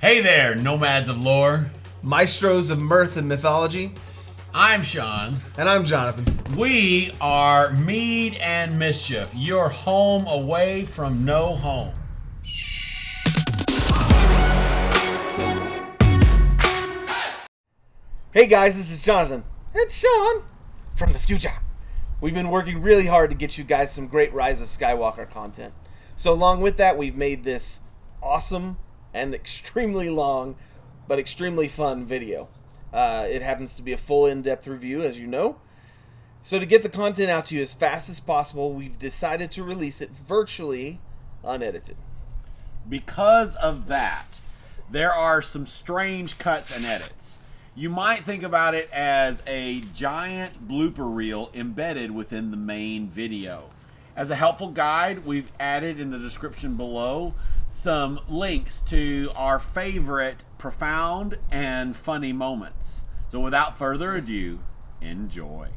Hey there, nomads of lore. Maestros of mirth and mythology. I'm Sean. And I'm Jonathan. We are Mead and Mischief, your home away from no home. Hey guys, this is Jonathan. And Sean from the future. We've been working really hard to get you guys some great Rise of Skywalker content. So along with that, we've made this awesome and extremely long, but extremely fun video. It happens to be a full in-depth review, as you know. So to get the content out to you as fast as possible, we've decided to release it virtually unedited. Because of that, there are some strange cuts and edits. You might think about it as a giant blooper reel embedded within the main video. As a helpful guide, we've added in the description below some links to our favorite profound and funny moments. So without further ado, enjoy.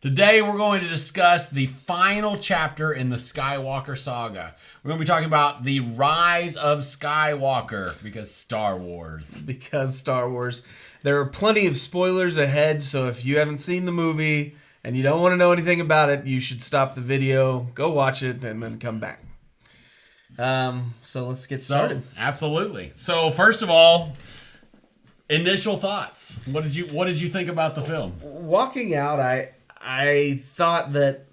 Today we're going to discuss the final chapter in the Skywalker saga. We're going to be talking about the Rise of Skywalker because Star Wars. There are plenty of spoilers ahead, so if you haven't seen the movie and you don't want to know anything about it, you should stop the video, go watch it, and then come back. So let's get started. Absolutely. So first of all, initial thoughts. What did you think about the film? Walking out, I thought that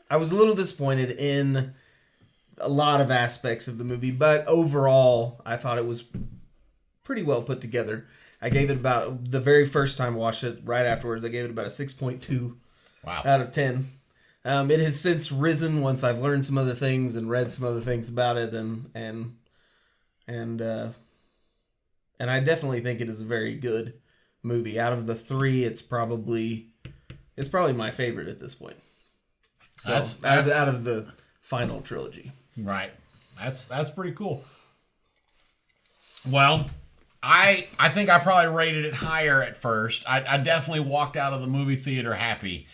I was a little disappointed in a lot of aspects of the movie, but overall, I thought it was pretty well put together. I gave it about, the very first time I watched it, right afterwards, I gave it about a 6.2 out of 10. It has since risen once I've learned some other things and read some other things about it, and I definitely think it is a very good movie. Out of the three, it's probably my favorite at this point. So that's out of the final trilogy. Right. That's pretty cool. Well, I think I probably rated it higher at first. I definitely walked out of the movie theater happy.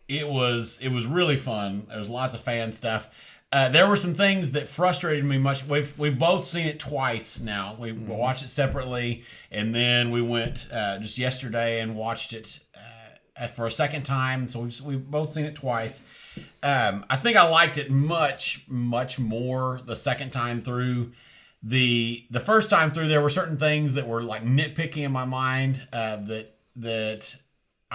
It was really fun. There was lots of fan stuff. There were some things that frustrated me much. We've both seen it twice now. We watched it separately, and then we went just yesterday and watched it for a second time. So we've both seen it twice. I think I liked it much more the second time through. The first time through, there were certain things that were like nitpicky in my mind that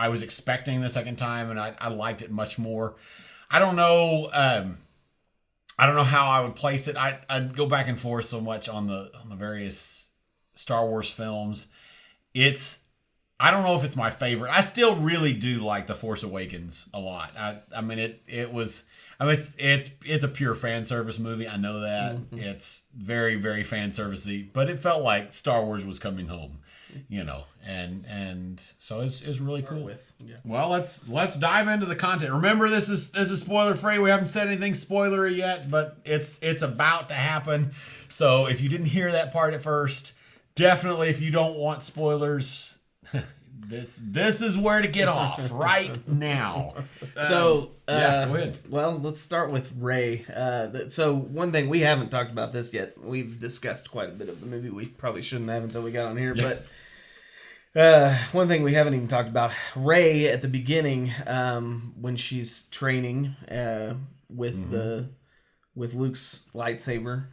I was expecting the second time, and I liked it much more. I don't know how I would place it. I'd go back and forth so much on the various Star Wars films. I don't know if it's my favorite. I still really do like The Force Awakens a lot. It's a pure fan service movie. I know that. Mm-hmm. It's very, very fan servicey, but it felt like Star Wars was coming home, and so it's really cool. Well, let's dive into the content. Remember, this is spoiler free. We haven't said anything spoilery yet, but it's about to happen. So if you didn't hear that part at first, definitely if you don't want spoilers, this is where to get off right now. Go ahead. Well, let's start with Rey. So one thing, we haven't talked about this yet. We've discussed quite a bit of the movie. We probably shouldn't have until we got on here. Yeah. But one thing we haven't even talked about, Rey at the beginning, when she's training with Luke's lightsaber.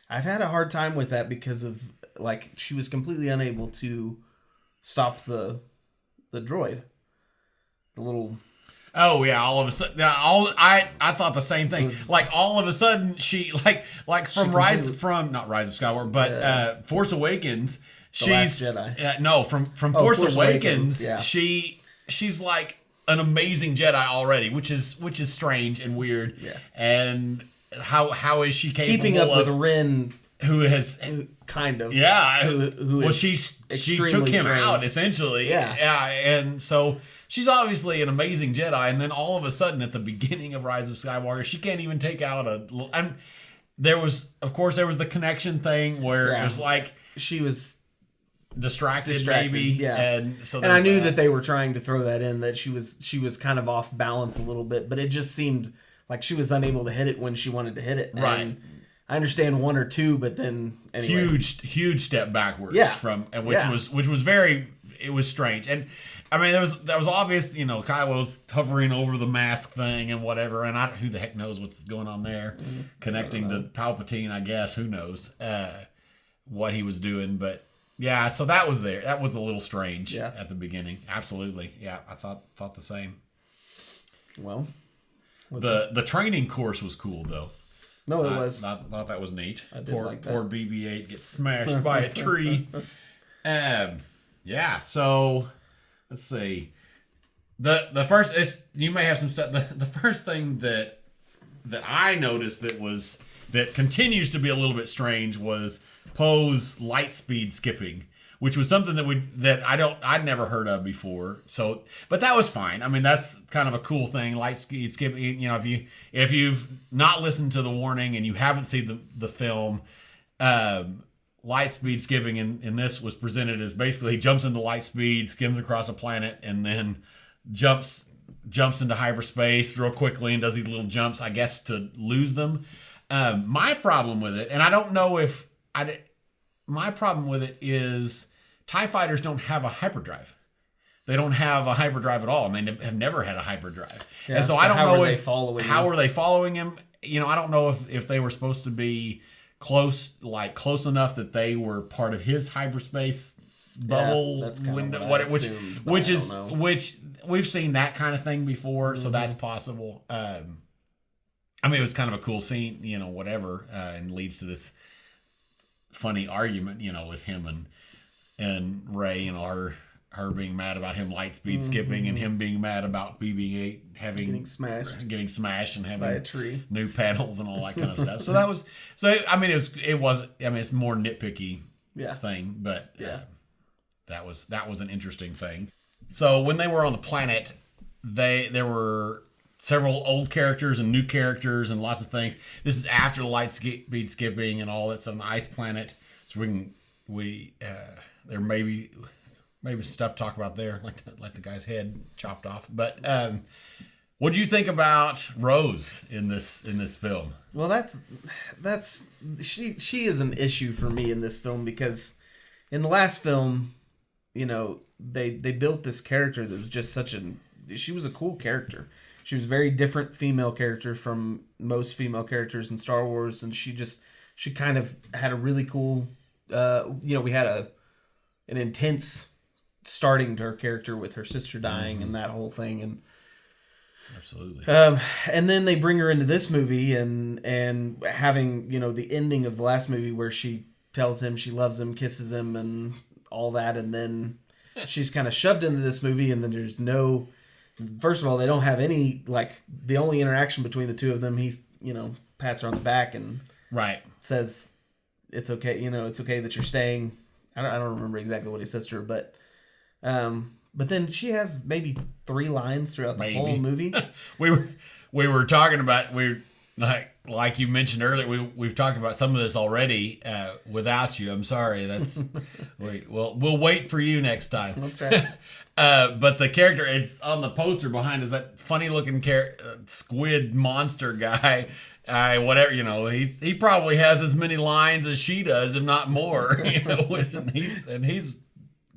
I've had a hard time with that because of she was completely unable to stop the droid. The little... Oh yeah! All of a sudden, I thought the same thing. All of a sudden, she from not Rise of Skywalker, but Force Awakens. She's Jedi. From Force Awakens. Yeah. She's like an amazing Jedi already, which is strange and weird. Yeah. And how is she capable keeping up with Ren? Who kind of she took him out essentially. Yeah, and so. She's obviously an amazing Jedi, and then all of a sudden, at the beginning of Rise of Skywalker, she can't even take out and there was the connection thing where it was like she was distracted maybe, and I knew that they were trying to throw that in, that she was kind of off balance a little bit, but it just seemed like she was unable to hit it when she wanted to hit it, right? I understand 1 or 2, but then anyway. huge step backwards Yeah. from, and Yeah. which was very, it was strange. And I mean, that was obvious, you know, Kylo's hovering over the mask thing and whatever, and who the heck knows what's going on there, connecting to Palpatine, I guess, who knows what he was doing, but yeah, so that was there. That was a little strange at the beginning. Absolutely. Yeah, I thought the same. Well, the training course was cool though. No, it was. I thought that was neat. I did like that. Poor BB-8 gets smashed by a tree. Yeah. So let's see. The first is, you may have some stuff. The first thing that I noticed that continues to be a little bit strange was Poe's light speed skipping, which was something I'd never heard of before. So, but that was fine. I mean, that's kind of a cool thing. Light speed skipping. You know, if you've not listened to the warning and you haven't seen the film, light speed skipping in this was presented as basically he jumps into light speed, skims across a planet, and then jumps into hyperspace real quickly and does these little jumps, I guess, to lose them. My problem with it, and I don't know if my problem with it is TIE fighters don't have a hyperdrive. They don't have a hyperdrive at all. I mean, they have never had a hyperdrive. Yeah, and so I don't know how are they following him? You know, I don't know if they were supposed to be close enough that they were part of his hyperspace bubble window, which we've seen that kind of thing before, so that's possible. I mean, it was kind of a cool scene, you know, whatever, and leads to this funny argument, you know, with him and Rey, you know, her being mad about him light speed skipping, and him being mad about BB-8 getting smashed and having by a tree, new panels and all that kind of stuff. So I mean, it's more nitpicky thing, but that was an interesting thing. So when they were on the planet, there were several old characters and new characters and lots of things. This is after the light speed skipping and all that's on the ice planet. So there may be some stuff to talk about there, like the guy's head chopped off. But what do you think about Rose in this film? Well, she is an issue for me in this film, because in the last film, you know, they built this character that was just she was a cool character. She was a very different female character from most female characters in Star Wars, and she kind of had a really cool, you know, we had an intense starting to her character with her sister dying and that whole thing, and absolutely. And then they bring her into this movie and having, you know, the ending of the last movie where she tells him she loves him, kisses him, and all that, and then she's kind of shoved into this movie, and then there's no. First of all, they don't have any, like, the only interaction between the two of them, he's, you know, pats her on the back and says, it's okay, you know, it's okay that you're staying. I don't remember exactly what he says to her, but then she has maybe 3 lines throughout the whole movie. we were talking about, like you mentioned earlier, we've talked about some of this already without you. I'm sorry. We'll wait for you next time. That's right. But the character, it's on the poster behind, is that funny looking squid monster guy. Whatever, you know, he probably has as many lines as she does, if not more. You know, and he's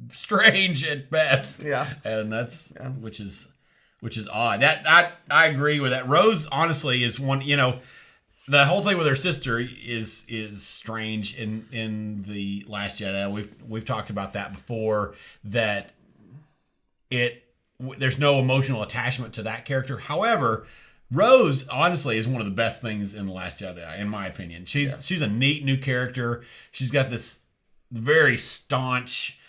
strange at best. Yeah, and that's which is odd. That I agree with that. Rose, honestly, is one. You know, the whole thing with her sister is strange in the Last Jedi. We've talked about that before. That there's no emotional attachment to that character. However, Rose, honestly, is one of the best things in The Last Jedi, in my opinion. She's a neat new character. She's got this very staunch,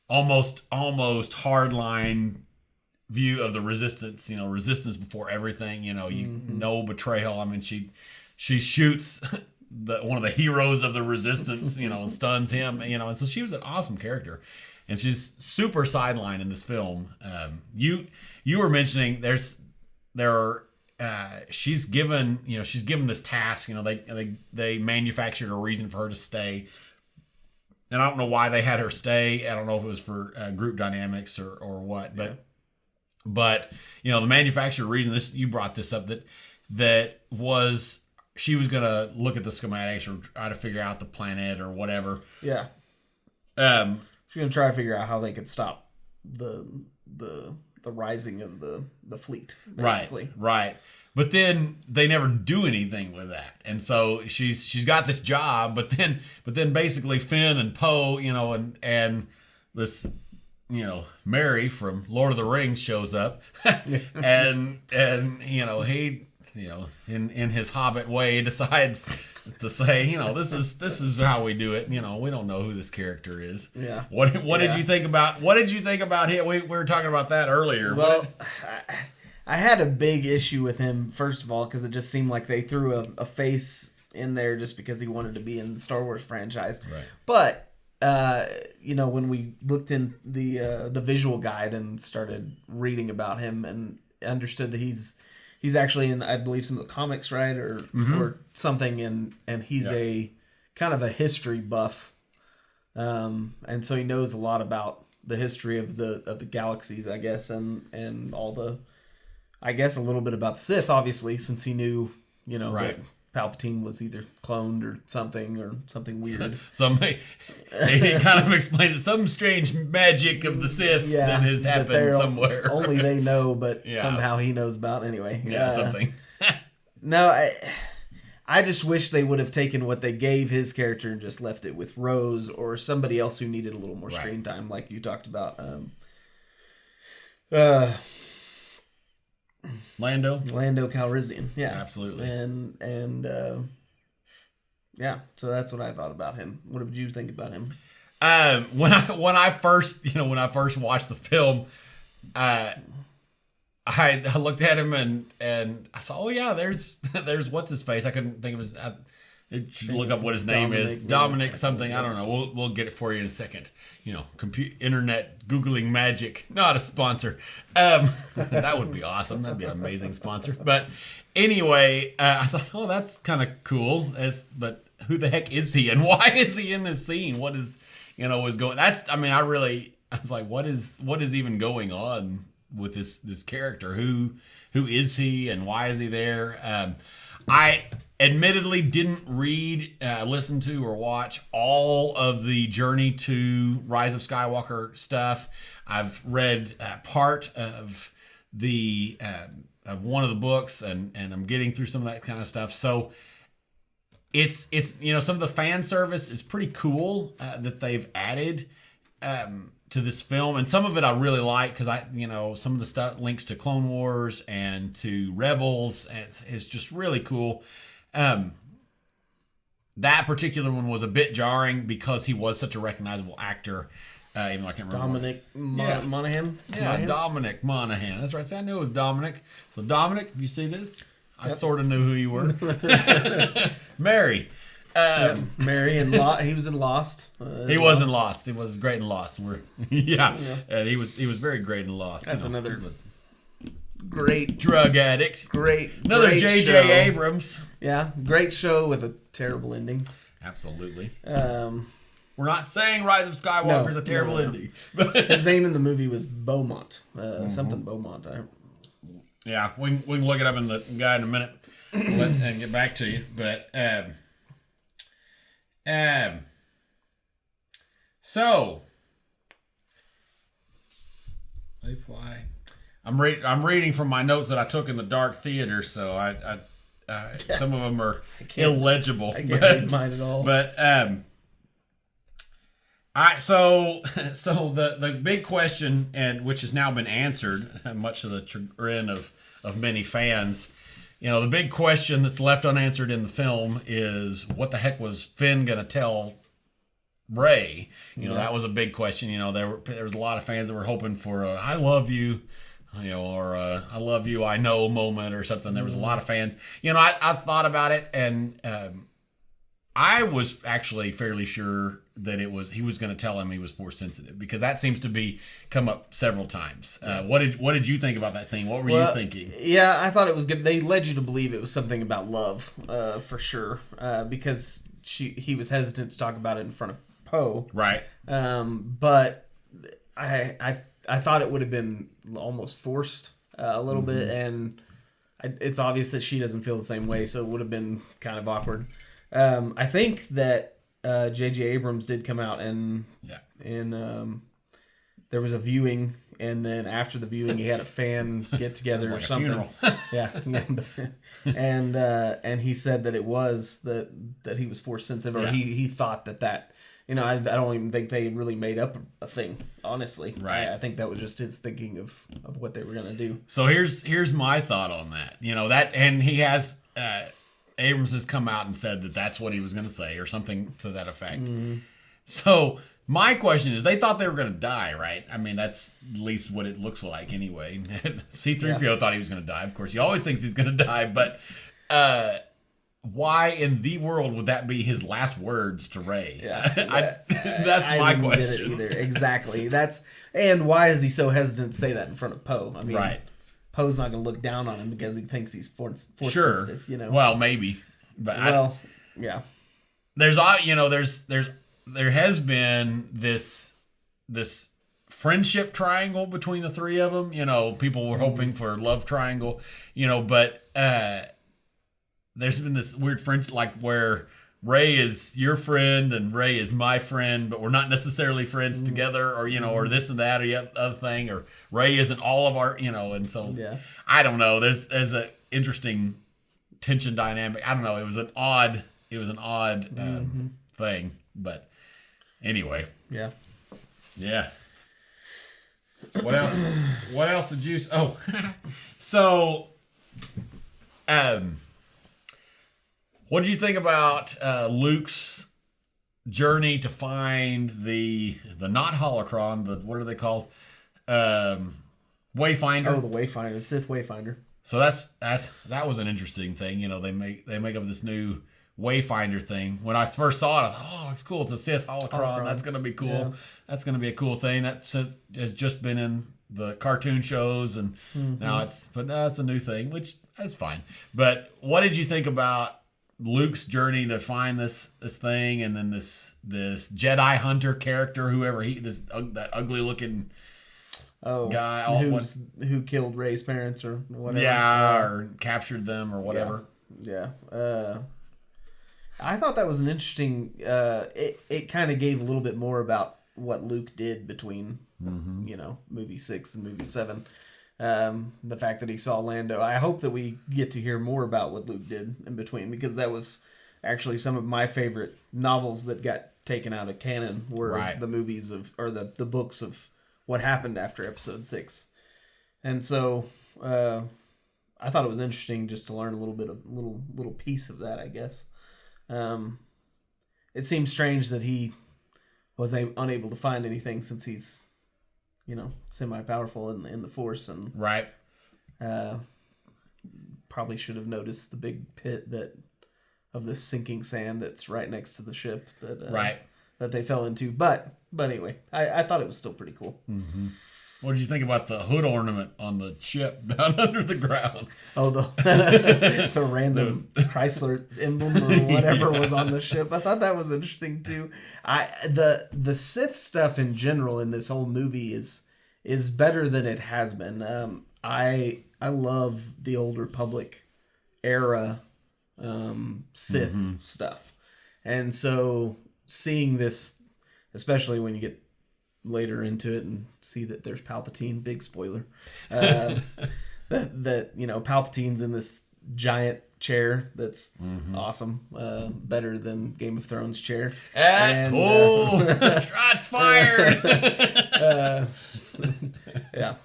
almost hardline view of the Resistance. You know, resistance before everything. You know, no betrayal. I mean, she shoots one of the heroes of the Resistance. You know, and stuns him. You know, and so she was an awesome character. And she's super sidelined in this film. You were mentioning she's given this task. You know, they manufactured a reason for her to stay, and I don't know why they had her stay. I don't know if it was for group dynamics or what, but you know, the manufactured reason. You brought this up that was she was gonna look at the schematics or try to figure out the planet or whatever. Yeah. She's gonna try to figure out how they could stop the rising of the fleet. Basically. Right. But then they never do anything with that, and so she's got this job, but then basically Finn and Poe, and this, Mary from Lord of the Rings shows up, and he, in his Hobbit way decides to say, this is how we do it. We don't know who this character is. Yeah. What did you think about him? We were talking about that earlier. Well, I had a big issue with him, first of all, because it just seemed like they threw a face in there just because he wanted to be in the Star Wars franchise. Right. But, when we looked in the visual guide and started reading about him and understood that he's actually in, I believe, some of the comics, right? Or something, and he's a kind of a history buff. And so he knows a lot about the history of the galaxies, I guess, and all the... I guess a little bit about the Sith, obviously, since he knew, that Palpatine was either cloned or something weird. He kind of explained that some strange magic of the Sith that has happened somewhere. Only they know, but somehow he knows about anyway. Yeah, something. No, I just wish they would have taken what they gave his character and just left it with Rose or somebody else who needed a little more screen time, like you talked about. Lando Calrissian, yeah, absolutely, and so that's what I thought about him. What did you think about him? When I first watched the film, I looked at him and I saw, oh yeah, there's what's his face. I couldn't think of his. I should look up what his name is. Dominic something. I don't know. We'll get it for you in a second. Internet Googling magic. Not a sponsor. That would be awesome. That'd be an amazing sponsor. But anyway, I thought, oh, that's kind of cool. But who the heck is he, and why is he in this scene? What is going? I was like, what is even going on with this character? Who is he, and why is he there? I admittedly didn't read, listen to, or watch all of the Journey to Rise of Skywalker stuff. I've read part of the of one of the books, and I'm getting through some of that kind of stuff. So it's some of the fan service is pretty cool that they've added to this film, and some of it I really like because some of the stuff links to Clone Wars and to Rebels. It's just really cool. That particular one was a bit jarring because he was such a recognizable actor. Even though I can't remember. Dominic Monaghan? Yeah, Dominic Monaghan. That's right. See, I knew it was Dominic. So, Dominic, you see this? I sort of knew who you were. Mary. Mary, and he was in Lost. He was in Lost. He was great in Lost. And he was very great in Lost. That's another great drug addict. Another great J.J. show. Abrams. Yeah, great show with a terrible ending. Absolutely. We're not saying Rise of Skywalker is a terrible ending. His name in the movie was Beaumont. Something Beaumont. Yeah, we can look it up in the guide in a minute and get back to you. But so they fly. I'm reading from my notes that I took in the dark theater, so I some of them are illegible. I can't read mine at all. But so the big question, and which has now been answered, much to the chagrin of many fans, the big question that's left unanswered in the film is what the heck was Finn gonna tell Rey? That was a big question. There was a lot of fans that were hoping for a "I love you," or "I love you, I know" moment or something. There was a lot of fans. I thought about it, and I was actually fairly sure that he was going to tell him he was force sensitive, because that seems to come up several times. What did you think about that scene? What were you thinking? Yeah, I thought it was good. They led you to believe it was something about love, for sure, because he was hesitant to talk about it in front of Poe. Right. But I thought it would have been almost forced a little bit, and it's obvious that she doesn't feel the same way, so it would have been kind of awkward. I think that J.J. Abrams did come out and there was a viewing, and then after the viewing, he had a fan get together or something. Yeah, and he said that it was that he was force sensitive, or he thought that. I don't even think they really made up a thing, honestly. Right. I think that was just his thinking of what they were going to do. So here's my thought on that. And he has Abrams has come out and said that that's what he was going to say or something to that effect. Mm-hmm. So my question is, they thought they were going to die, right? I mean, that's at least what it looks like anyway. C-3PO thought he was going to die. Of course, he always thinks he's going to die, but why in the world would that be his last words to Rey? Yeah, that's my question. Get it either. Exactly. And why is he so hesitant to say that in front of Poe? I mean, right. Poe's not going to look down on him because he thinks he's force sensitive. Well, maybe, but yeah. There has been this friendship triangle between the three of them. People were hoping for a love triangle. But there's been this weird friendship, like where Rey is your friend and Rey is my friend, but we're not necessarily friends together, or or this and that or the other thing, or Rey isn't all of our, and so I don't know. There's a interesting tension dynamic. I don't know. It was an odd thing, but anyway. Yeah. What else? What else did you? Oh, so, what did you think about Luke's journey to find the not holocron, what are they called? Wayfinder. Oh, the Wayfinder, Sith Wayfinder. So that was an interesting thing. They make up this new Wayfinder thing. When I first saw it, I thought, oh, it's cool. It's a Sith holocron. That's gonna be cool. Yeah. That's gonna be a cool thing. That has just been in the cartoon shows, and now it's a new thing, which is fine. But what did you think about Luke's journey to find this thing, and then this Jedi hunter character, whoever that ugly looking guy who killed Rey's parents or whatever, or captured them or whatever. Yeah. I thought that was an interesting. It kind of gave a little bit more about what Luke did between movie 6 and movie 7. The fact that he saw Lando. I hope that we get to hear more about what Luke did in between, because that was actually some of my favorite novels that got taken out of canon were the movies or the books of what happened after Episode 6. And so I thought it was interesting just to learn a little bit of little piece of that, I guess. It seems strange that he was unable to find anything, since he's semi-powerful in the Force, and probably should have noticed the big pit of this sinking sand that's right next to the ship that they fell into. But anyway, I thought it was still pretty cool. Mm-hmm. What did you think about the hood ornament on the ship down under the ground? Oh, the random Chrysler emblem or whatever was on the ship. I thought that was interesting too. The Sith stuff in general in this whole movie is better than it has been. I love the Old Republic era Sith stuff, and so seeing this, especially when you get later into it and see that there's Palpatine, big spoiler, that Palpatine's in this giant chair that's awesome, better than Game of Thrones chair. Cool. Shots fired. Yeah.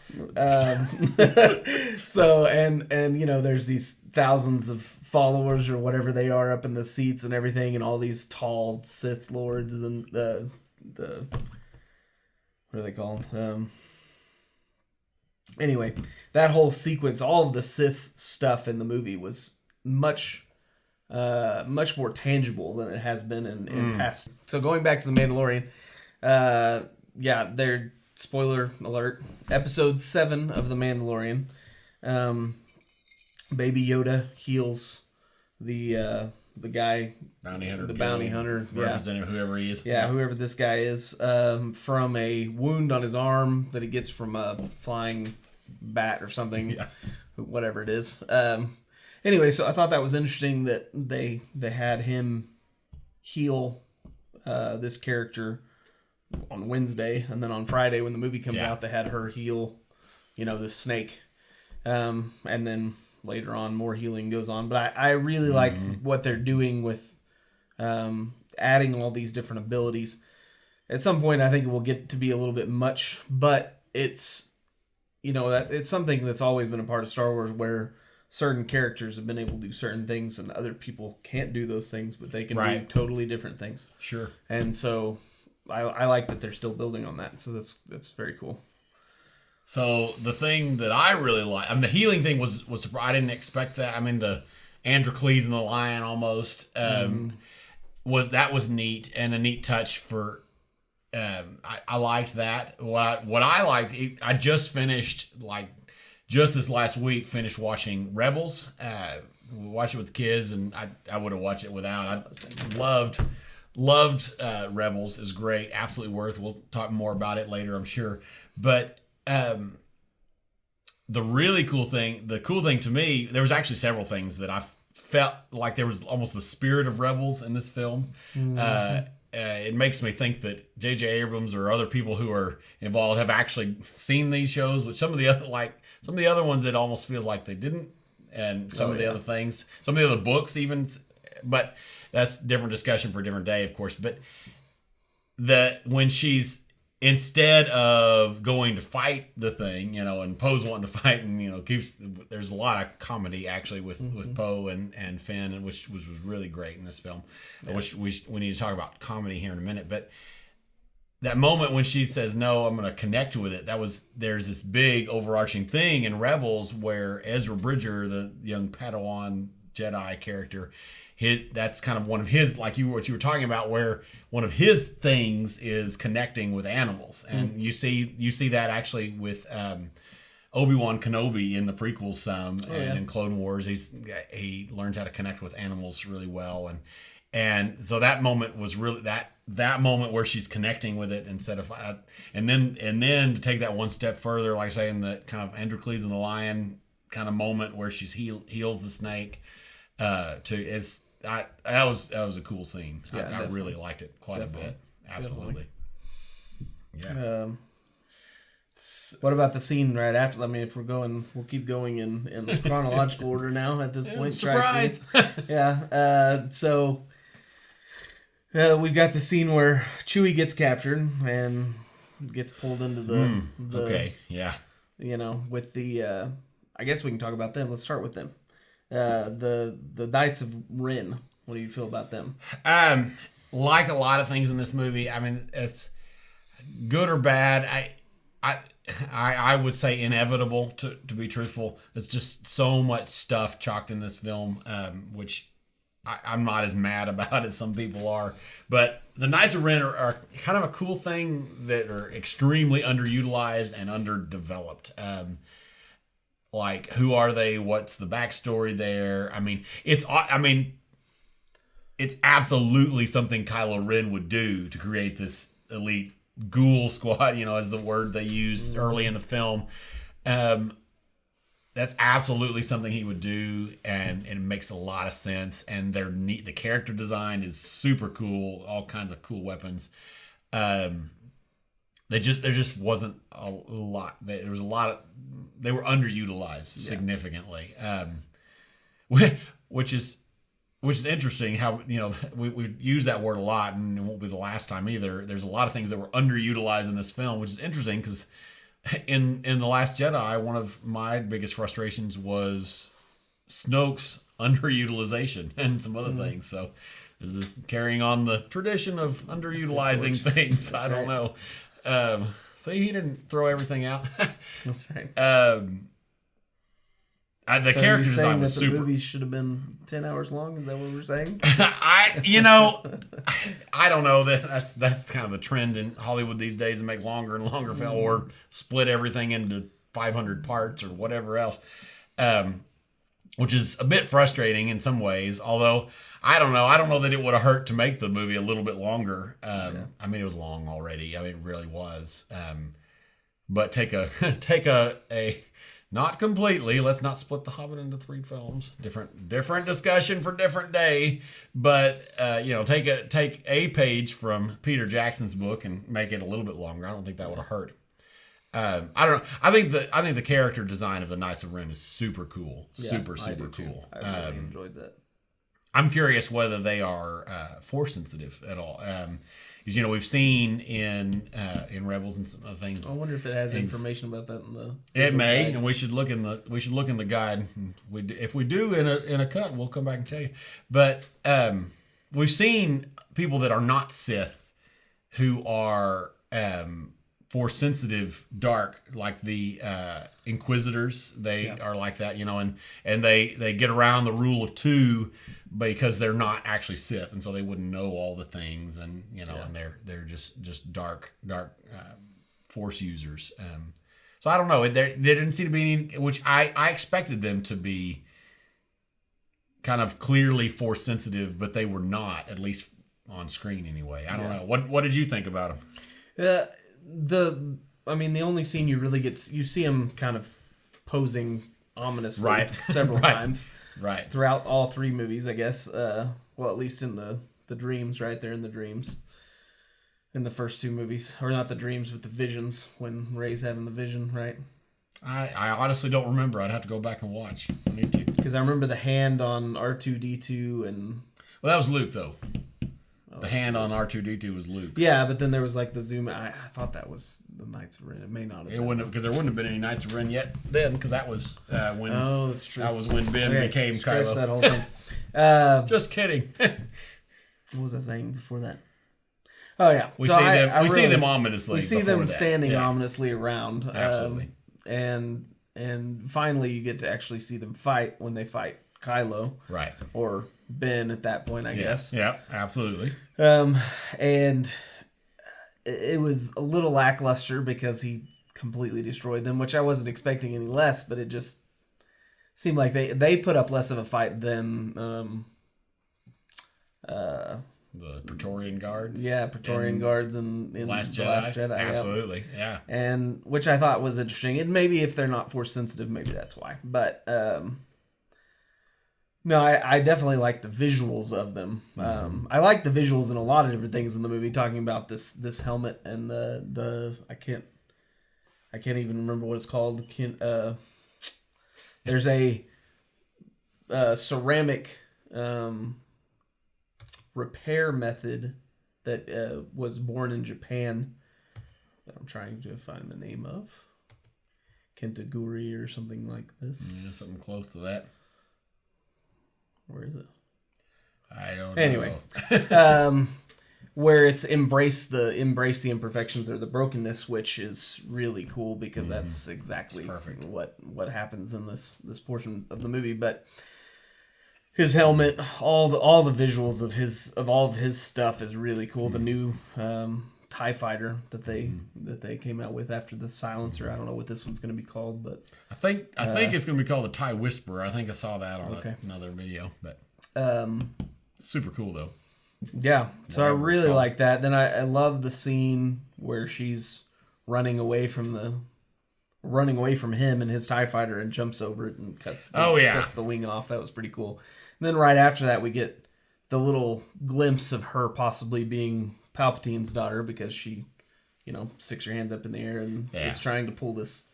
So and there's these thousands of followers or whatever they are up in the seats and everything, and all these tall Sith lords and the what are they called? Anyway, that whole sequence, all of the Sith stuff in the movie was much more tangible than it has been in past. So going back to The Mandalorian, they're, spoiler alert, episode 7 of The Mandalorian. Baby Yoda heals the guy, bounty hunter, bounty hunter, representing whoever he is. Whoever this guy is, from a wound on his arm that he gets from a flying bat or something. whatever it is. Anyway, so I thought that was interesting that they had him heal this character on Wednesday, and then on Friday when the movie comes out, they had her heal, this snake, and then later on more healing goes on. But I really like what they're doing with adding all these different abilities. At some point, I think it will get to be a little bit much, but it's it's something that's always been a part of Star Wars, where certain characters have been able to do certain things and other people can't do those things, but they can do totally different things. Sure. And so I like that they're still building on that. So that's very cool. So the thing that I really like, the healing thing was I didn't expect that. I mean, the Androcles and the lion almost was neat and a neat touch for. I liked that. What I liked, I just finished just this last week, finished watching Rebels. Watched it with the kids, and I would have watched it without. I loved Rebels. Is great, absolutely worth. We'll talk more about it later, I'm sure. But the cool thing to me, there was actually several things that I felt like there was almost the spirit of Rebels in this film. It makes me think that J.J. Abrams or other people who are involved have actually seen these shows, but some of the other ones, it almost feels like they didn't, and some of the other things, some of the other books even, but that's a different discussion for a different day, of course. But when she's, instead of going to fight the thing, and Poe's wanting to fight, and there's a lot of comedy actually with Poe and Finn, and which was really great in this film. Which we need to talk about comedy here in a minute. But that moment when she says, "No, I'm going to connect with it," there's this big overarching thing in Rebels where Ezra Bridger, the young Padawan Jedi character, that's kind of one of his, what you were talking about, where one of his things is connecting with animals, and you see that actually with Obi-Wan Kenobi in the prequels and in Clone Wars, he learns how to connect with animals really well, and so that moment was really that moment where she's connecting with it instead of and then to take that one step further, like I say, in the kind of Androcles and the lion kind of moment where she's heals the snake. That was a cool scene. I really liked it quite a bit. Absolutely. Yeah. What about the scene right after? I mean, if we'll keep going in chronological order now at this point. Surprise! Yeah. So we've got the scene where Chewie gets captured and gets pulled into the okay. Yeah. With the I guess we can talk about them. Let's start with them. The Knights of Ren. What do you feel about them? Like a lot of things in this movie, I mean, it's good or bad. I would say inevitable to be truthful. It's just so much stuff chalked in this film, which I'm not as mad about as some people are. But the Knights of Ren are kind of a cool thing that are extremely underutilized and underdeveloped. Like, who are they? What's the backstory there? It's absolutely something Kylo Ren would do to create this elite ghoul squad, as the word they use early in the film. That's absolutely something he would do, and it makes a lot of sense. And they're neat. The character design is super cool. All kinds of cool weapons. There just wasn't a lot. There was a lot of. They were underutilized significantly, which is interesting. How we use that word a lot, and it won't be the last time either. There's a lot of things that were underutilized in this film, which is interesting because in The Last Jedi, one of my biggest frustrations was Snoke's underutilization and some other things. So is this carrying on the tradition of underutilizing things? That's I don't know. See, he didn't throw everything out. That's right. The character design was super. The movie should have been 10 hours long. Is that what we're saying? I don't know. That's kind of the trend in Hollywood these days, to make longer and longer film, or split everything into 500 parts or whatever else, which is a bit frustrating in some ways. Although I don't know that it would have hurt to make the movie a little bit longer. I mean, it was long already. I mean, it really was. But take a Not completely. Let's not split The Hobbit into 3 films. Different discussion for different day. But take a page from Peter Jackson's book and make it a little bit longer. I don't think that would have hurt. I don't know. I think the character design of the Knights of Ren is super cool. Yeah, super cool. I really enjoyed that. I'm curious whether they are force sensitive at all. Because we've seen in Rebels and some other things. I wonder if it has information about that in the. It may, and we should look in the guide. If we do in a cut, we'll come back and tell you. But we've seen people that are not Sith who are force sensitive, dark, like the Inquisitors. They are like that, and they get around the rule of 2 because they're not actually Sith, and so they wouldn't know all the things, and and they're just dark force users. So I don't know. There didn't seem to be any, which I expected them to be kind of clearly force sensitive, but they were not, at least on screen anyway. I don't know. What did you think about them? The only scene you really you see him kind of posing ominously several times. Right. Throughout all 3 movies, I guess. At least in the dreams, right? They're in the dreams. In the first 2 movies. Or not the dreams, but the visions, when Rey's having the vision, right? I honestly don't remember. I'd have to go back and watch. I need to. Because I remember the hand on R2-D2 and... Well, that was Luke, though. The hand on R2-D2 was Luke. Yeah, but then there was like the zoom. I thought that was the Knights of Ren. It may not have been. It wouldn't have, because there wouldn't have been any Knights of Ren yet then, because that was when. Oh, that's true. That was when Ben became Kylo. That whole thing. Just kidding. What was I saying before that? Oh yeah, we see them ominously. We see them standing ominously around. Absolutely. And finally, you get to actually see them fight when they fight Kylo. Right. Or Ben at that point, I guess. Yeah, absolutely. And it was a little lackluster because he completely destroyed them, which I wasn't expecting any less, but it just seemed like they put up less of a fight than the Praetorian Guards. Yeah, Praetorian Guards in Last the Last Jedi. Absolutely, yeah. And which I thought was interesting. And maybe if they're not force sensitive, maybe that's why. But no, I definitely like the visuals of them. I like the visuals in a lot of different things in the movie. Talking about this helmet and the I can't even remember what it's called. There's a ceramic repair method that was born in Japan that I'm trying to find the name of. Kentaguri or something like this. Yeah, something close to that. Where is it? I don't know. Anyway, where it's embrace the imperfections or the brokenness, which is really cool because that's exactly what happens in this portion of the movie. But his helmet, all the visuals of all of his stuff is really cool. The new TIE fighter that they came out with after the silencer. I don't know what this one's going to be called, but I think it's going to be called the TIE Whisperer. I think I saw that on another video, but super cool though. Yeah, so I really like that. Then I love the scene where she's running away from him and his TIE fighter and jumps over it and cuts the wing off. That was pretty cool. And then right after that we get the little glimpse of her possibly being Palpatine's daughter because she, sticks her hands up in the air and is trying to pull this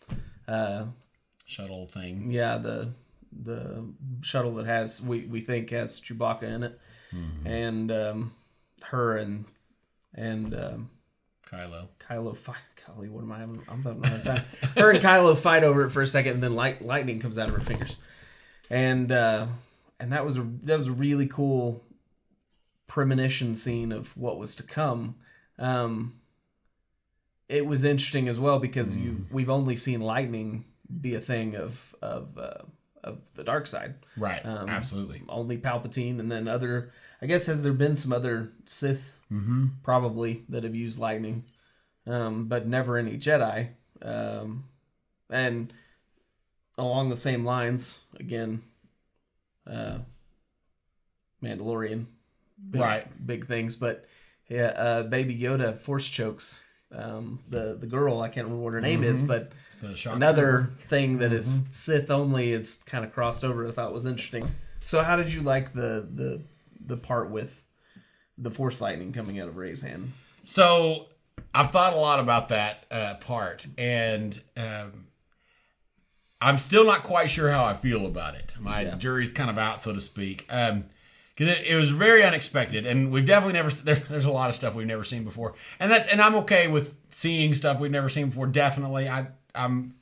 shuttle thing. Yeah, the shuttle that has we think has Chewbacca in it, and her and Kylo fight. Golly, what am I having? I'm having a hard time. Her and Kylo fight over it for a second, and then lightning comes out of her fingers, and that was a really cool premonition scene of what was to come. It was interesting as well because we've only seen lightning be a thing of the dark side, right? Absolutely. Only Palpatine, and then I guess has there been some other Sith probably that have used lightning, but never any Jedi. And along the same lines, again, Mandalorian. Big things, but Baby Yoda force chokes the girl, I can't remember what her name is, but The another thing that is Sith only. It's kind of crossed over. I thought was interesting. So how did you like the part with the Force lightning coming out of Rey's hand? So I've thought a lot about that part, and I'm still not quite sure how I feel about it. My jury's kind of out, so to speak. Because it was very unexpected, and we've definitely never. There's a lot of stuff we've never seen before, and I'm okay with seeing stuff we've never seen before. Definitely, I'm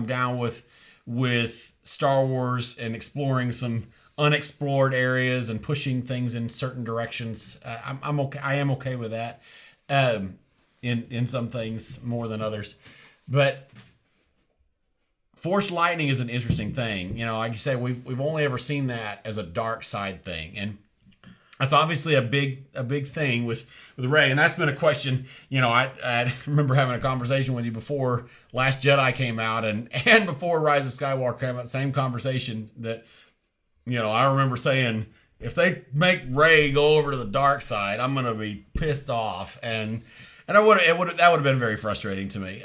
down with Star Wars and exploring some unexplored areas and pushing things in certain directions. I'm okay. I am okay with that. In some things more than others, but Force lightning is an interesting thing. You know, like you say, we've only ever seen that as a dark side thing, and that's obviously a big thing with Rey, and that's been a question. You know, I remember having a conversation with you before Last Jedi came out, and before Rise of Skywalker came out. Same conversation that, you know, I remember saying, if they make Rey go over to the dark side, I'm gonna be pissed off, and that would have been very frustrating to me.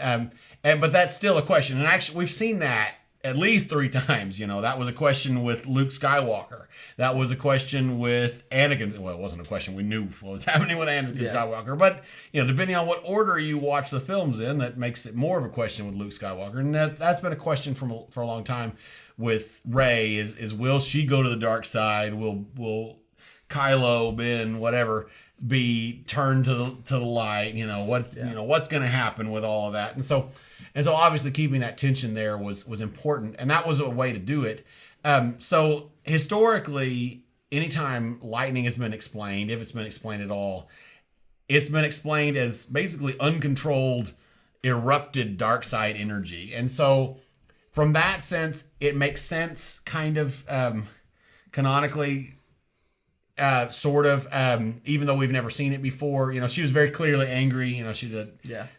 But that's still a question, and actually we've seen that at least 3 times. You know, that was a question with Luke Skywalker. That was a question with Anakin. Well, it wasn't a question. We knew what was happening with Anakin Skywalker. But, you know, depending on what order you watch the films in, that makes it more of a question with Luke Skywalker. And that's been a question for a long time with Rey is will she go to the dark side? Will Kylo, Ben, whatever, be turned to the light? You know, what's going to happen with all of that? And so obviously keeping that tension there was important, and that was a way to do it. So historically, anytime lightning has been explained, if it's been explained at all, it's been explained as basically uncontrolled, erupted dark side energy. And so from that sense, it makes sense kind of canonically, sort of, even though we've never seen it before. You know, she was very clearly angry. You know,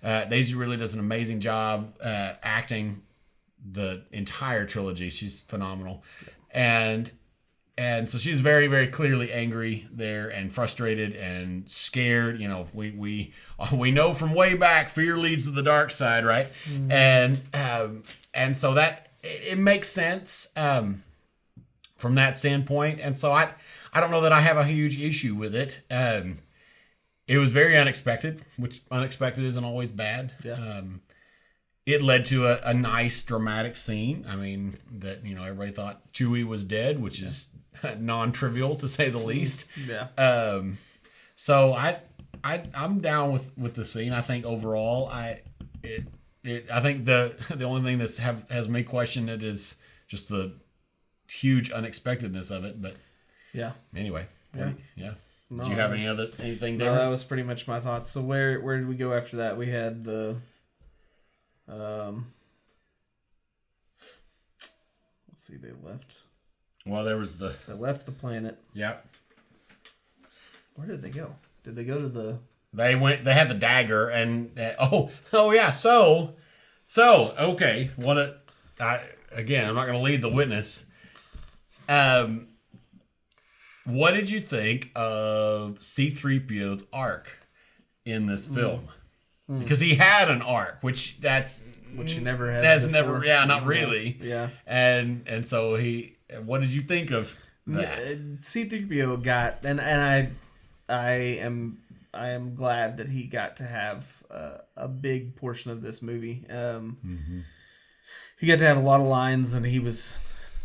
Daisy really does an amazing job acting the entire trilogy. She's phenomenal. And so she's very, very clearly angry there and frustrated and scared. You know, we know from way back, fear leads to the dark side, right? Mm-hmm. And so that it makes sense from that standpoint. And so I don't know that I have a huge issue with it. It was very unexpected, which unexpected isn't always bad. Yeah. It led to a nice dramatic scene. I mean, that, you know, everybody thought Chewie was dead, which is non-trivial to say the least. Yeah. So I'm down with the scene. I think overall, I think the only thing that's has me question it is just the huge unexpectedness of it. But yeah. Anyway. Yeah. No, did you have anything there? No, that was pretty much my thoughts. So where did we go after that? We had the let's see, they left. Well, they left the planet. Yep. Where did they go? Did they go to the? They had the dagger, and oh yeah. So okay. Again, I'm not going to lead the witness. What did you think of C-3PO's arc in this film? Because he had an arc, which he never had. That's before. Not really. Yeah. And so what did you think of that? C-3PO got, and I am glad that he got to have a big portion of this movie. He got to have a lot of lines, and he was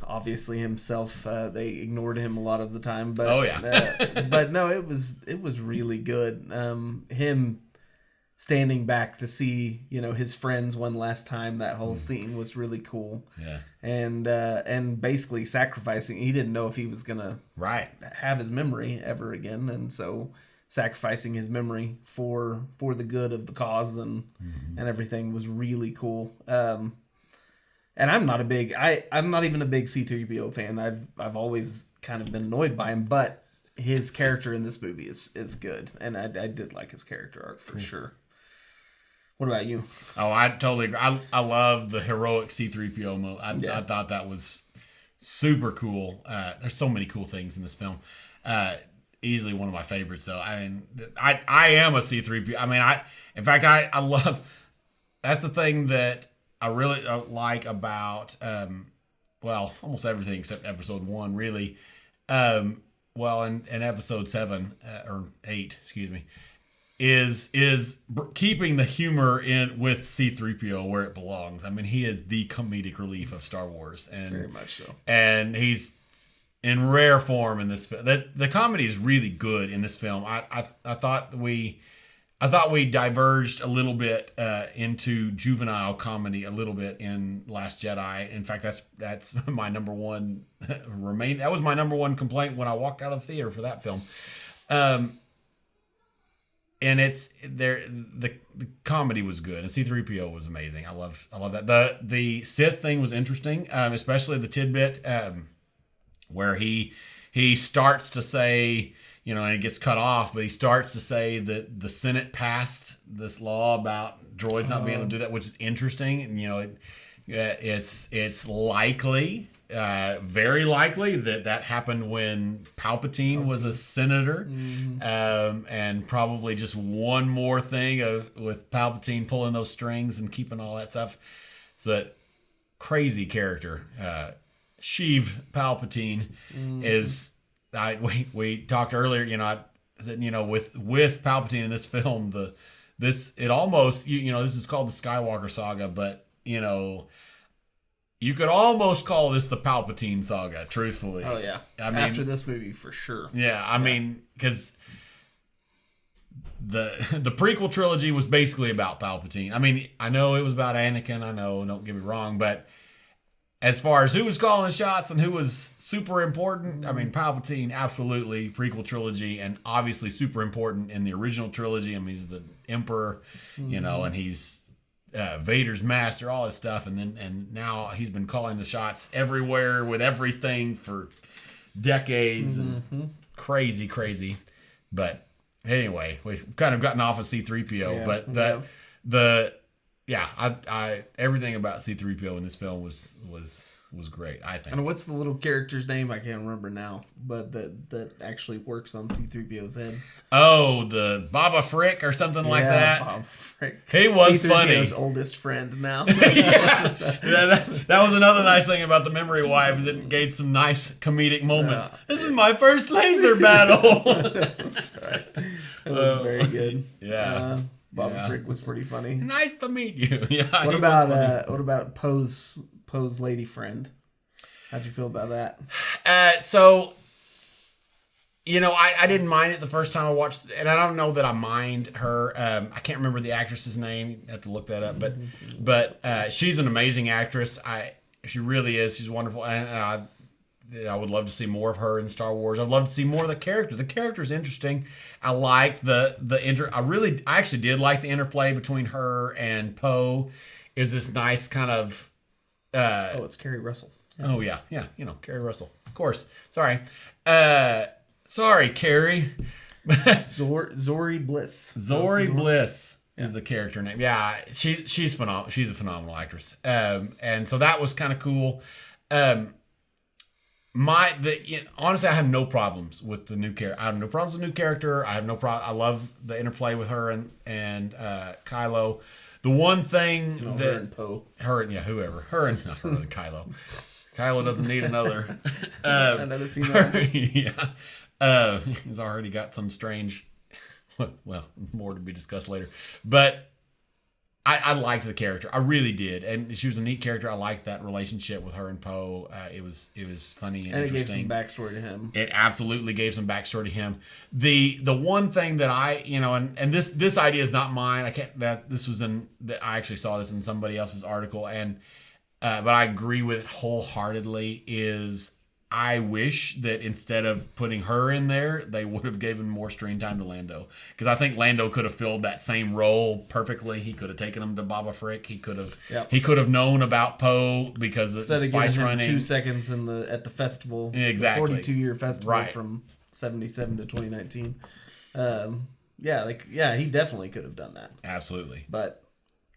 obviously himself. They ignored him a lot of the time, but but no, it was really good. Him standing back to see, you know, his friends one last time. That whole scene was really cool. Yeah. And basically sacrificing. He didn't know if he was gonna have his memory ever again, and so sacrificing his memory for the good of the cause and everything was really cool. And I'm not even a big C-3PO fan. I've always kind of been annoyed by him, but his character in this movie is good, and I did like his character arc for sure. What about you? Oh, I totally agree. I love the heroic C-3PO mode. I thought that was super cool. There's so many cool things in this film. Easily one of my favorites, though. I mean, I am a C-3PO. I mean, In fact, I love. That's the thing that I really like about almost everything except episode 1 really. In episode 7 or 8, excuse me, is keeping the humor in with C-3PO where it belongs. I mean, he is the comedic relief of Star Wars, and very much so. And he's in rare form in this film. The comedy is really good in this film. I thought we diverged a little bit into juvenile comedy a little bit in Last Jedi. In fact, that's my number one that was my number one complaint when I walked out of the theater for that film. And it's there. The comedy was good, and C-3PO was amazing. I love that. The Sith thing was interesting, especially the tidbit where he starts to say, and it gets cut off, but he starts to say that the Senate passed this law about droids not being able to do that, which is interesting. And it's likely. Very likely that happened when Palpatine was a senator, and probably just one more thing with Palpatine pulling those strings and keeping all that stuff. So that crazy character, Sheev Palpatine, is. We talked earlier. With Palpatine in this film, it almost this is called the Skywalker saga, but you could almost call this the Palpatine saga, truthfully. Oh, yeah. After this movie, for sure. Yeah, I mean, because the prequel trilogy was basically about Palpatine. I mean, I know it was about Anakin. I know, don't get me wrong. But as far as who was calling the shots and who was super important, I mean, Palpatine, absolutely, prequel trilogy, and obviously super important in the original trilogy. I mean, he's the Emperor, and he's... Vader's master, all this stuff, and now he's been calling the shots everywhere with everything for decades, and crazy. But anyway, we've kind of gotten off of C-3PO, but I everything about C-3PO in this film was great, I think. And what's the little character's name? I can't remember now, but that actually works on C-3PO's head. Oh, the Baba Frick or something like that. Baba Frick. He was funny. C-3PO's oldest friend now. that was another nice thing about the Memory Wives. It gave some nice comedic moments. This is my first laser battle. That's right. It was very good. Yeah. Baba Frick was pretty funny. Nice to meet you. Yeah. What about Poe's lady friend? How'd you feel about that? I didn't mind it the first time I watched it, and I don't know that I mind her. I can't remember the actress's name. I have to look that up. But she's an amazing actress. She really is. She's wonderful, and I would love to see more of her in Star Wars. I'd love to see more of the character. The character's interesting. I like I actually did like the interplay between her and Poe. Is this nice kind of. It's Kerry Russell. Yeah. Oh, yeah. Kerry Russell. Of course. Sorry. Sorry, Kerry. Zori Bliss. Zori Bliss is the character name. Yeah, she's phenomenal. She's a phenomenal actress. And so that was kind of cool. Honestly, I have no problems with the new character. I have no problems with the new character. I have no problem. I love the interplay with her and Kylo. The one thing her and Poe. Whoever. Her and Kylo. Kylo doesn't need another. Another female. He's already got some strange. Well, more to be discussed later. But I liked the character. I really did, and she was a neat character. I liked that relationship with her and Poe. It was funny and interesting. It gave some backstory to him. It absolutely gave some backstory to him. The one thing that I and this idea is not mine. I actually saw this in somebody else's article, and but I agree with it wholeheartedly. Is I wish that instead of putting her in there, they would have given more screen time to Lando. Because I think Lando could have filled that same role perfectly. He could have taken him to Baba Frick. He could have known about Poe because of the spice running. 2 seconds at the festival. Exactly. The 42-year festival right. From 1977 to 2019. He definitely could have done that. Absolutely. But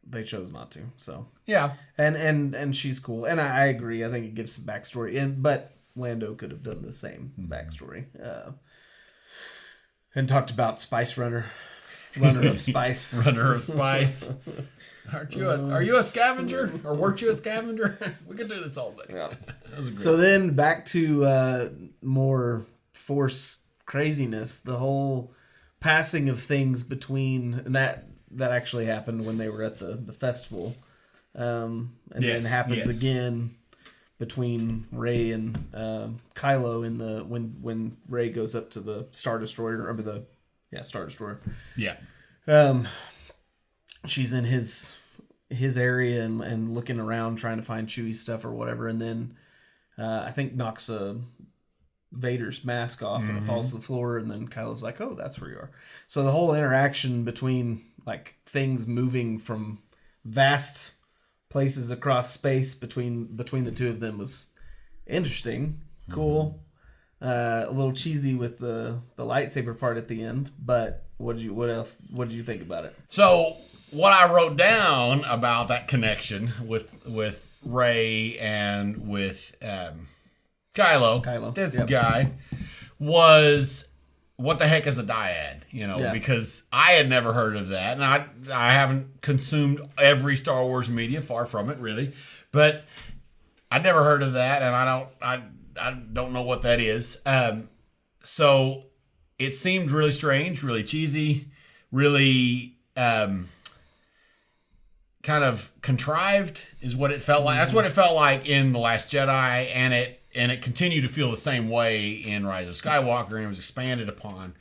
they chose not to. So yeah. And she's cool. And I agree. I think it gives some backstory. But Lando could have done the same backstory and talked about Spice Runner. Runner of spice. Runner of spice. Are you a scavenger? Or weren't you a scavenger? We could do this all day. Yeah. That was a great So then back to more Force craziness. The whole passing of things between, and that actually happened when they were at the festival. And then happens again between Rey and Kylo in the when Rey goes up to the Star Destroyer, or Star Destroyer. Yeah. She's in his area and looking around trying to find Chewie's stuff or whatever, and then I think knocks Vader's mask off and it falls to the floor, and then Kylo's like, "Oh, that's where you are." So the whole interaction between like things moving from vast places across space between the two of them was interesting, cool, a little cheesy with the lightsaber part at the end. But what did you think about it? So what I wrote down about that connection with Rey and with Kylo, this guy, was what the heck is a dyad? Because I had never heard of that, and I haven't consumed every Star Wars media, far from it, really. But I'd never heard of that, and I don't know what that is. So it seemed really strange, really cheesy, really kind of contrived, is what it felt like. That's what it felt like in The Last Jedi, and it continued to feel the same way in Rise of Skywalker, and it was expanded upon.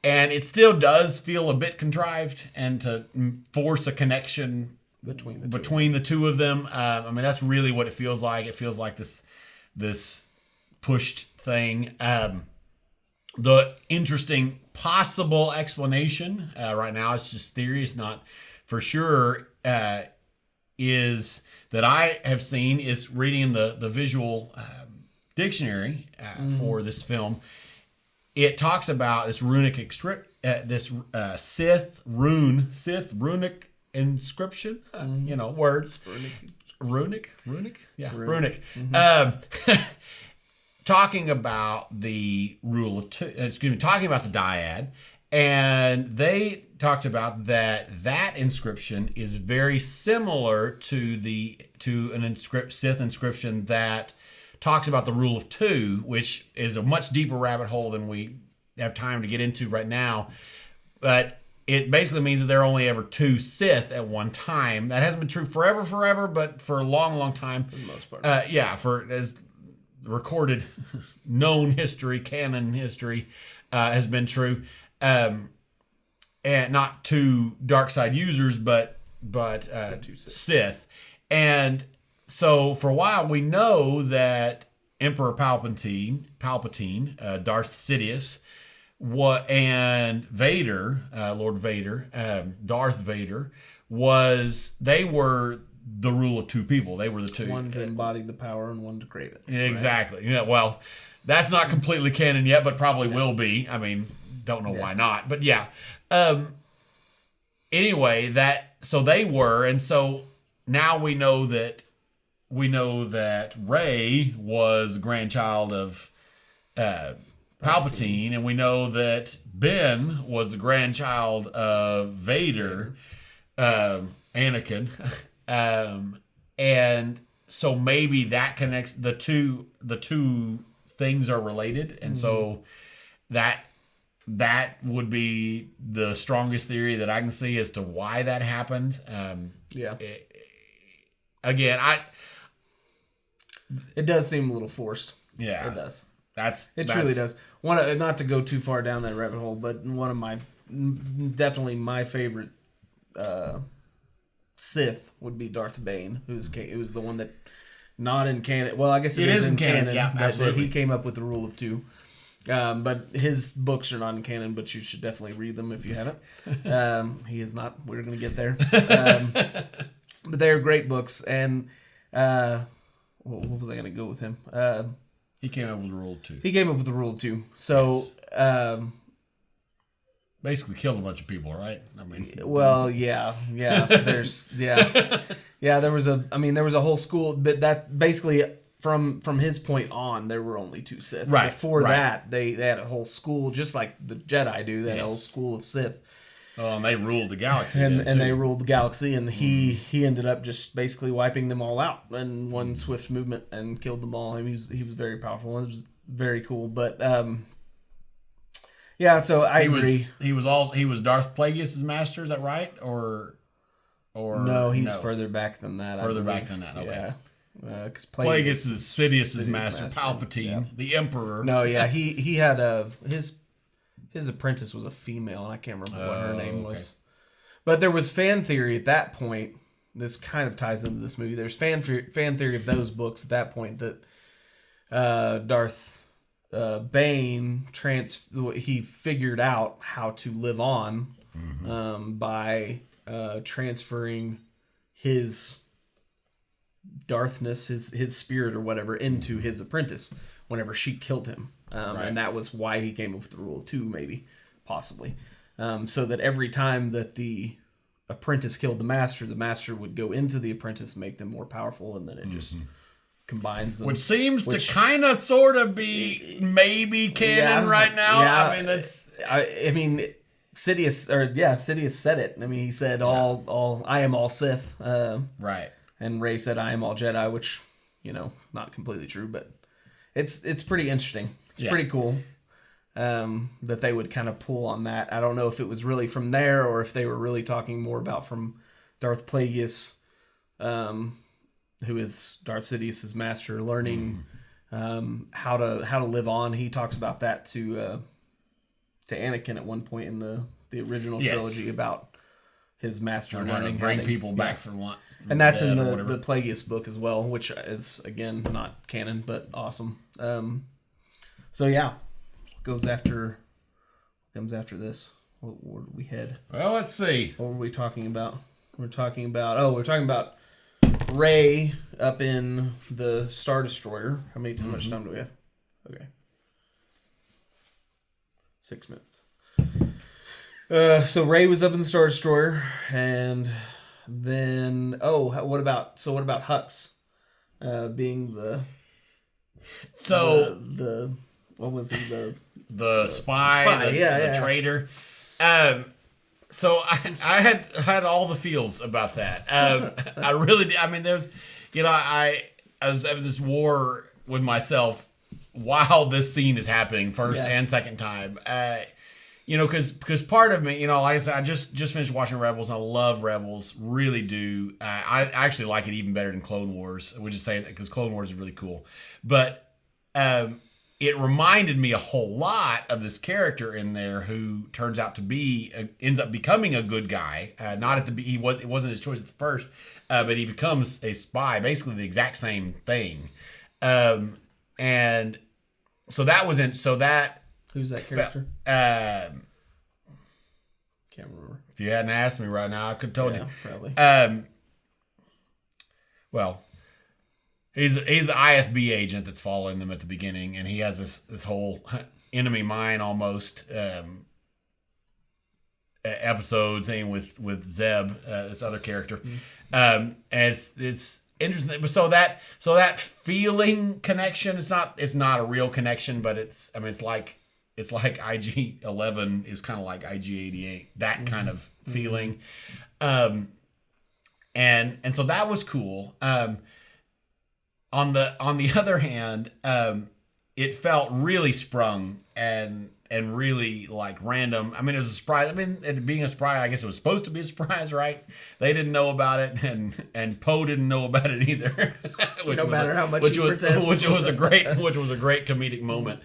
And it still does feel a bit contrived, and to force a connection between the two of them. I mean, that's really what it feels like. It feels like this pushed thing. The interesting possible explanation, right now it's just theory, it's not for sure, is that I have seen, is reading the visual dictionary for this film. It talks about this runic Sith runic inscription. Words. Runic. Yeah, runic. Talking about the rule of two. Talking about the dyad, and they talked about that inscription is very similar to an Sith inscription that talks about the rule of two, which is a much deeper rabbit hole than we have time to get into right now. But it basically means that there are only ever two Sith at one time. That hasn't been true forever, but for a long, long time. For the most part. For as recorded, known history, canon history, has been true. And not two dark side users, but two Sith. And so for a while, we know that Emperor Palpatine, Darth Sidious, and Vader, Lord Vader, Darth Vader, they were the rule of two people. They were the two. One to embody the power and one to crave it. Exactly. Right? Yeah. Well, that's not completely canon yet, but probably will be. I mean, don't know why not. But yeah. Anyway, so they were, and so now we know that Rey was grandchild of Palpatine, and we know that Ben was the grandchild of Vader, Anakin, and so maybe that connects the two things are related, and so that would be the strongest theory that I can see as to why that happened. It does seem a little forced. Yeah, it does. It truly does. Not to go too far down that rabbit hole, but definitely my favorite Sith would be Darth Bane, who's the one that not in canon. Well, I guess it is in canon. Yeah, absolutely. That he came up with the rule of two. But his books are not in canon, but you should definitely read them if you haven't. He is not. We're going to get there. But they're great books. And what was I going to go with him? He came up with the rule of two. He came up with the rule of two. So, yes. Basically killed a bunch of people, right? I mean, well, yeah. There was a whole school, but that basically from his point on, there were only 2 Sith. Right. Before that, they had a whole school, just like the Jedi do. They had a whole Yes. school of Sith. Oh, and they ruled the galaxy. And then, too. they ruled the galaxy, and he ended up just basically wiping them all out in one swift movement and killed them all. I mean, he was very powerful. It was very cool. But yeah, so I agree. He was Darth Plagueis' master. Is that right? Or no, he's further back than that. Further back than that. Okay. Yeah. Because Plagueis is Sidious's master, Palpatine, the Emperor. No, yeah, he had his apprentice was a female, and I can't remember what her name was. But there was fan theory at that point. This kind of ties into this movie. There's fan theory of those books at that point that Darth Bane he figured out how to live on by transferring his Darthness, his spirit or whatever, into his apprentice whenever she killed him. Right. And that was why he came up with the rule of 2, maybe, possibly. So that every time that the apprentice killed the master would go into the apprentice and make them more powerful, and then it just combines them. Which seems to kind of sort of be maybe canon right now. Yeah, I mean, that's... I mean, Sidious said it. I mean, he said, I am all Sith. Right. And Rey said, I am all Jedi, which, not completely true, but it's pretty interesting. It's pretty cool that they would kind of pull on that. I don't know if it was really from there or if they were really talking more about from Darth Plagueis, who is Darth Sidious's master, learning how to live on. He talks about that to Anakin at one point in the original trilogy about his master learning how to bring people back from life. And that's in the Plagueis book as well, which is, again, not canon, but awesome. So, yeah. Comes after this. Where do we head? Well, let's see. What were we talking about? We're talking about Rey up in the Star Destroyer. How much time do we have? Okay. 6 minutes. So Rey was up in the Star Destroyer, and then what about Hux being the what was he, the spy, the traitor. So I had all the feels about that. I really did. I mean, there's, I was having this war with myself while this scene is happening, first and second time. Because part of me, like I said, I just finished watching Rebels, and I love Rebels, really do. I actually like it even better than Clone Wars. We just say that because Clone Wars is really cool, but it reminded me a whole lot of this character in there who turns out to ends up becoming a good guy. Not at the it wasn't his choice at the first, but he becomes a spy, basically the exact same thing, and so that was in so that. Who's that character? Can't remember. If you hadn't asked me right now, I could have told you. Probably. Well, he's the ISB agent that's following them at the beginning, and he has this whole enemy mine almost episode thing with Zeb, this other character, and it's interesting. So that feeling connection, it's not a real connection, but it's like IG-11 is kind of like IG-88, that kind of feeling. And so that was cool. On the other hand, it felt really sprung and really like random. I mean, it was a surprise. I mean, it being a surprise, I guess it was supposed to be a surprise, right? They didn't know about it, and Poe didn't know about it either. No matter how much you protest. Which was a great comedic moment.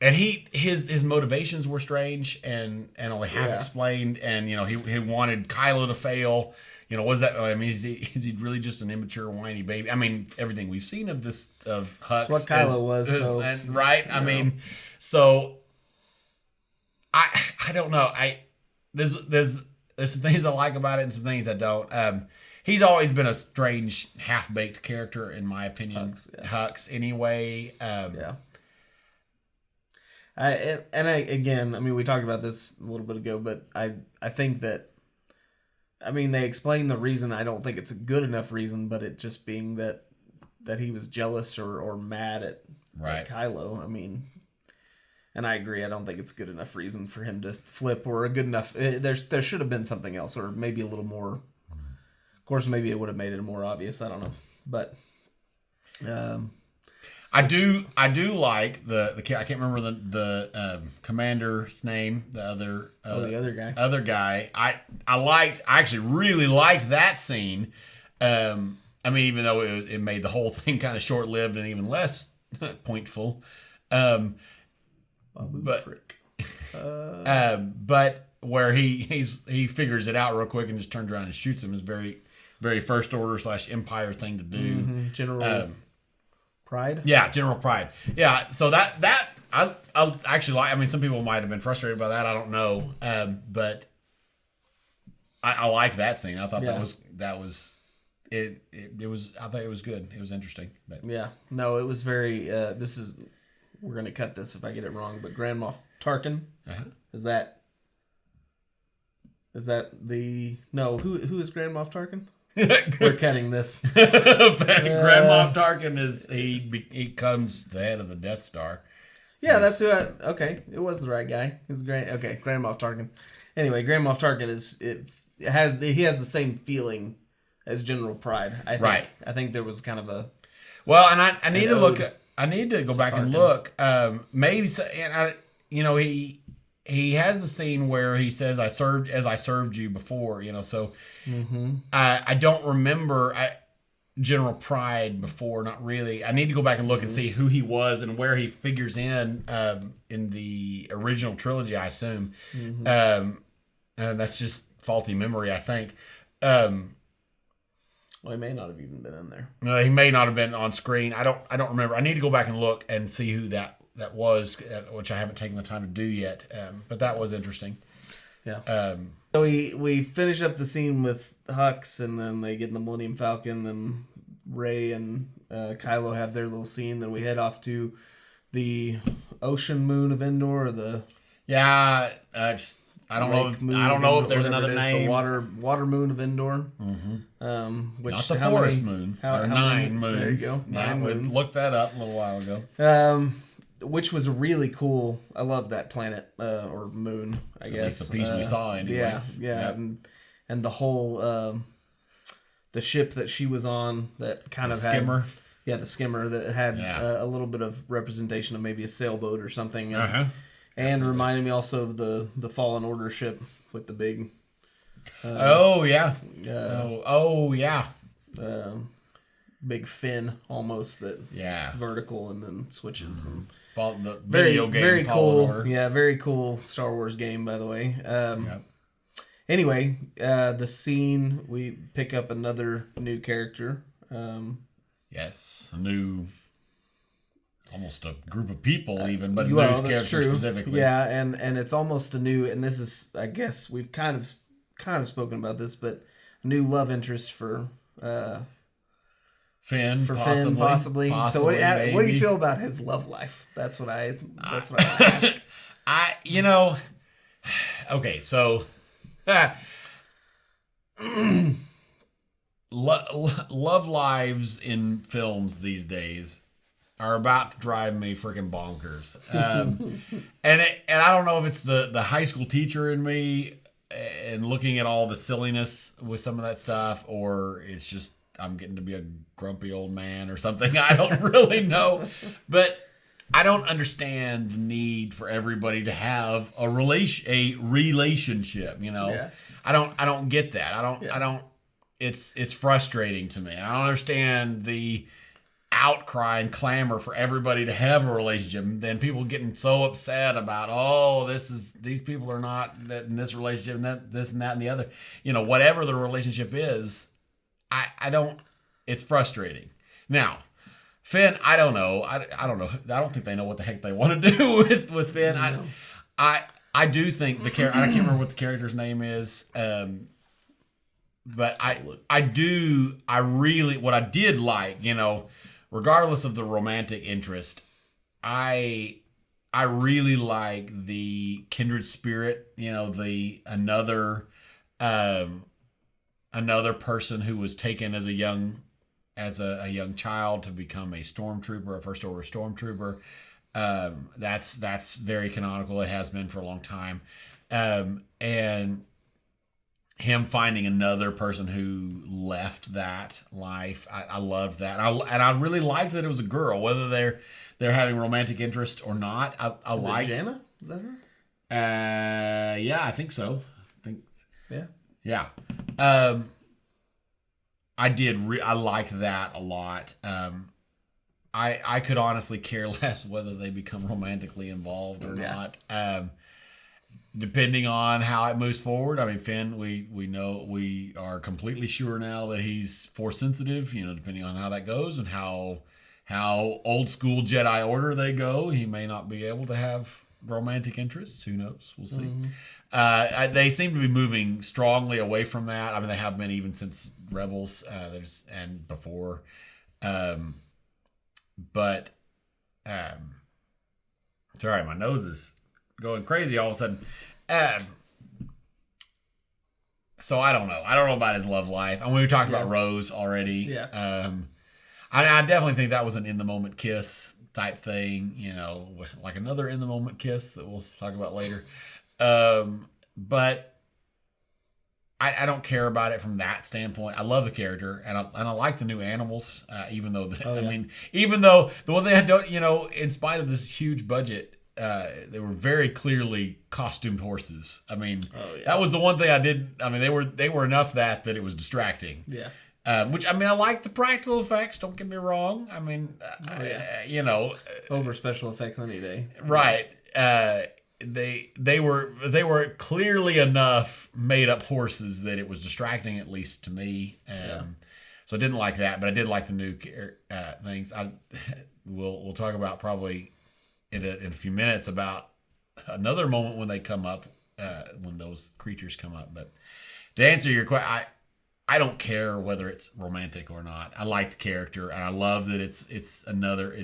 And his motivations were strange and only half explained, and he wanted Kylo to fail. What is that? I mean, is he really just an immature, whiny baby? I mean, everything we've seen of Hux. That's what Kylo was. Right? I mean, so I don't know. There's some things I like about it and some things I don't. He's always been a strange, half-baked character, in my opinion. Hux anyway. Again, we talked about this a little bit ago, but I think that I mean, they explain the reason. I don't think it's a good enough reason, but it just being that he was jealous or mad at Kylo. I mean, and I agree. I don't think it's good enough reason for him to flip, or a good enough. There should have been something else, or maybe a little more. Of course, maybe it would have made it more obvious. I don't know, but I do like the I can't remember the commander's name. The other guy. I actually really liked that scene. I mean, even though it made the whole thing kind of short lived and even less pointful. But where he figures it out real quick and just turns around and shoots him is very, very First Order / Empire thing to do. Mm-hmm. General Pride. Yeah, General Pride. Yeah, so that I actually like. I mean, some people might have been frustrated by that. I don't know, but I like that scene. I thought that was it. It was. I thought it was good. It was interesting. But. Yeah. No, it was very. We're gonna cut this if I get it wrong, but Grand Moff Tarkin. Is that the no? Who is Grand Moff Tarkin? We're cutting this. Grand Moff Tarkin is he comes the head of the Death Star. Yeah, that's who. Okay, it was the right guy. It's Grand Moff Tarkin. Anyway, Grand Moff Tarkin he has the same feeling as General Pride. I think. Right. I think there was kind of a. Well, and I need to look. I need to go back and look. Maybe he has the scene where he says, "I served as I served you before." So I don't remember General Pride before. Not really. I need to go back and look and see who he was and where he figures in the original trilogy. I assume, and that's just faulty memory. I think. Well, he may not have even been in there. He may not have been on screen. I don't remember. I need to go back and look and see who that was, which I haven't taken the time to do yet. But that was interesting. Yeah. So we finish up the scene with Hux, and then they get in the Millennium Falcon, and Rey and Kylo have their little scene. Then we head off to the ocean moon of Endor, or the I don't know if there's another name. The water moon of Endor. Mm-hmm. Which, not the forest moon. There are 9 moons. There you go. 9 moons. Looked that up a little while ago. Which was really cool. I love that planet or moon. I guess the piece we saw anyway. Yeah. Yep. And the whole the ship that she was on that kind of skimmer. Had, yeah, the skimmer that had a little bit of representation of maybe a sailboat or something. And reminded me also of the Fallen Order ship with the big. Big fin almost that. Yeah. Vertical and then switches and. The video game. Very cool. Order. Yeah, very cool Star Wars game, by the way. Anyway, the scene we pick up another new character. Yes, a new. Almost a group of people, even, but well, news character specifically. Yeah, and it's almost a new, and this is, I guess, we've kind of spoken about this, but a new love interest for Finn, possibly. So what do you feel about his love life? That's what I ask. Okay, so love lives in films these days are about to drive me freaking bonkers. And I don't know if it's the high school teacher in me and looking at all the silliness with some of that stuff, or it's just I'm getting to be a grumpy old man or something. I don't really know. But I don't understand the need for everybody to have a relationship, Yeah. I don't get that. I don't it's frustrating to me. I don't understand the outcry and clamor for everybody to have a relationship, and then people getting so upset about these people are not in this relationship and that this and that and the other, whatever the relationship is. I don't. It's frustrating. Now, Finn, I don't know. I don't know. I don't think they know what the heck they want to do with Finn. No. I do think the character. I can't remember what the character's name is. But I really what I did like, regardless of the romantic interest, I really like the kindred spirit, the another another person who was taken as a young child to become a stormtrooper, a first order stormtrooper. That's very canonical. It has been for a long time. And him finding another person who left that life, I loved that. And I really liked that it was a girl, whether they're having romantic interest or not. I like Jana? Is that her? Yeah, I think so. Yeah. I liked that a lot. I could honestly care less whether they become romantically involved or not. Depending on how it moves forward. I mean, Finn, we know, we are completely sure now that he's force sensitive, depending on how that goes and how old school Jedi Order they go. He may not be able to have romantic interests. Who knows? We'll see. Mm-hmm. They seem to be moving strongly away from that. I mean, they have been even since Rebels, and before. Sorry, my nose is going crazy all of a sudden. So I don't know. I don't know about his love life. I mean, we talked about Rose already. Yeah. I definitely think that was an in the moment kiss type thing. Like another in the moment kiss that we'll talk about later. But I don't care about it from that standpoint. I love the character, and I like the new animals. Even though even though the one thing I don't, in spite of this huge budget, they were very clearly costumed horses. I mean, that was the one thing I didn't. I mean, they were enough that it was distracting. Yeah. Which, I mean, I like the practical effects. Don't get me wrong. I mean, over special effects any day. Right. They were clearly enough made up horses that it was distracting, at least to me. So I didn't like that, but I did like the new things. We'll talk about probably in a few minutes about another moment when they come up, when those creatures come up. But to answer your question, I don't care whether it's romantic or not. I like the character, and I love that it's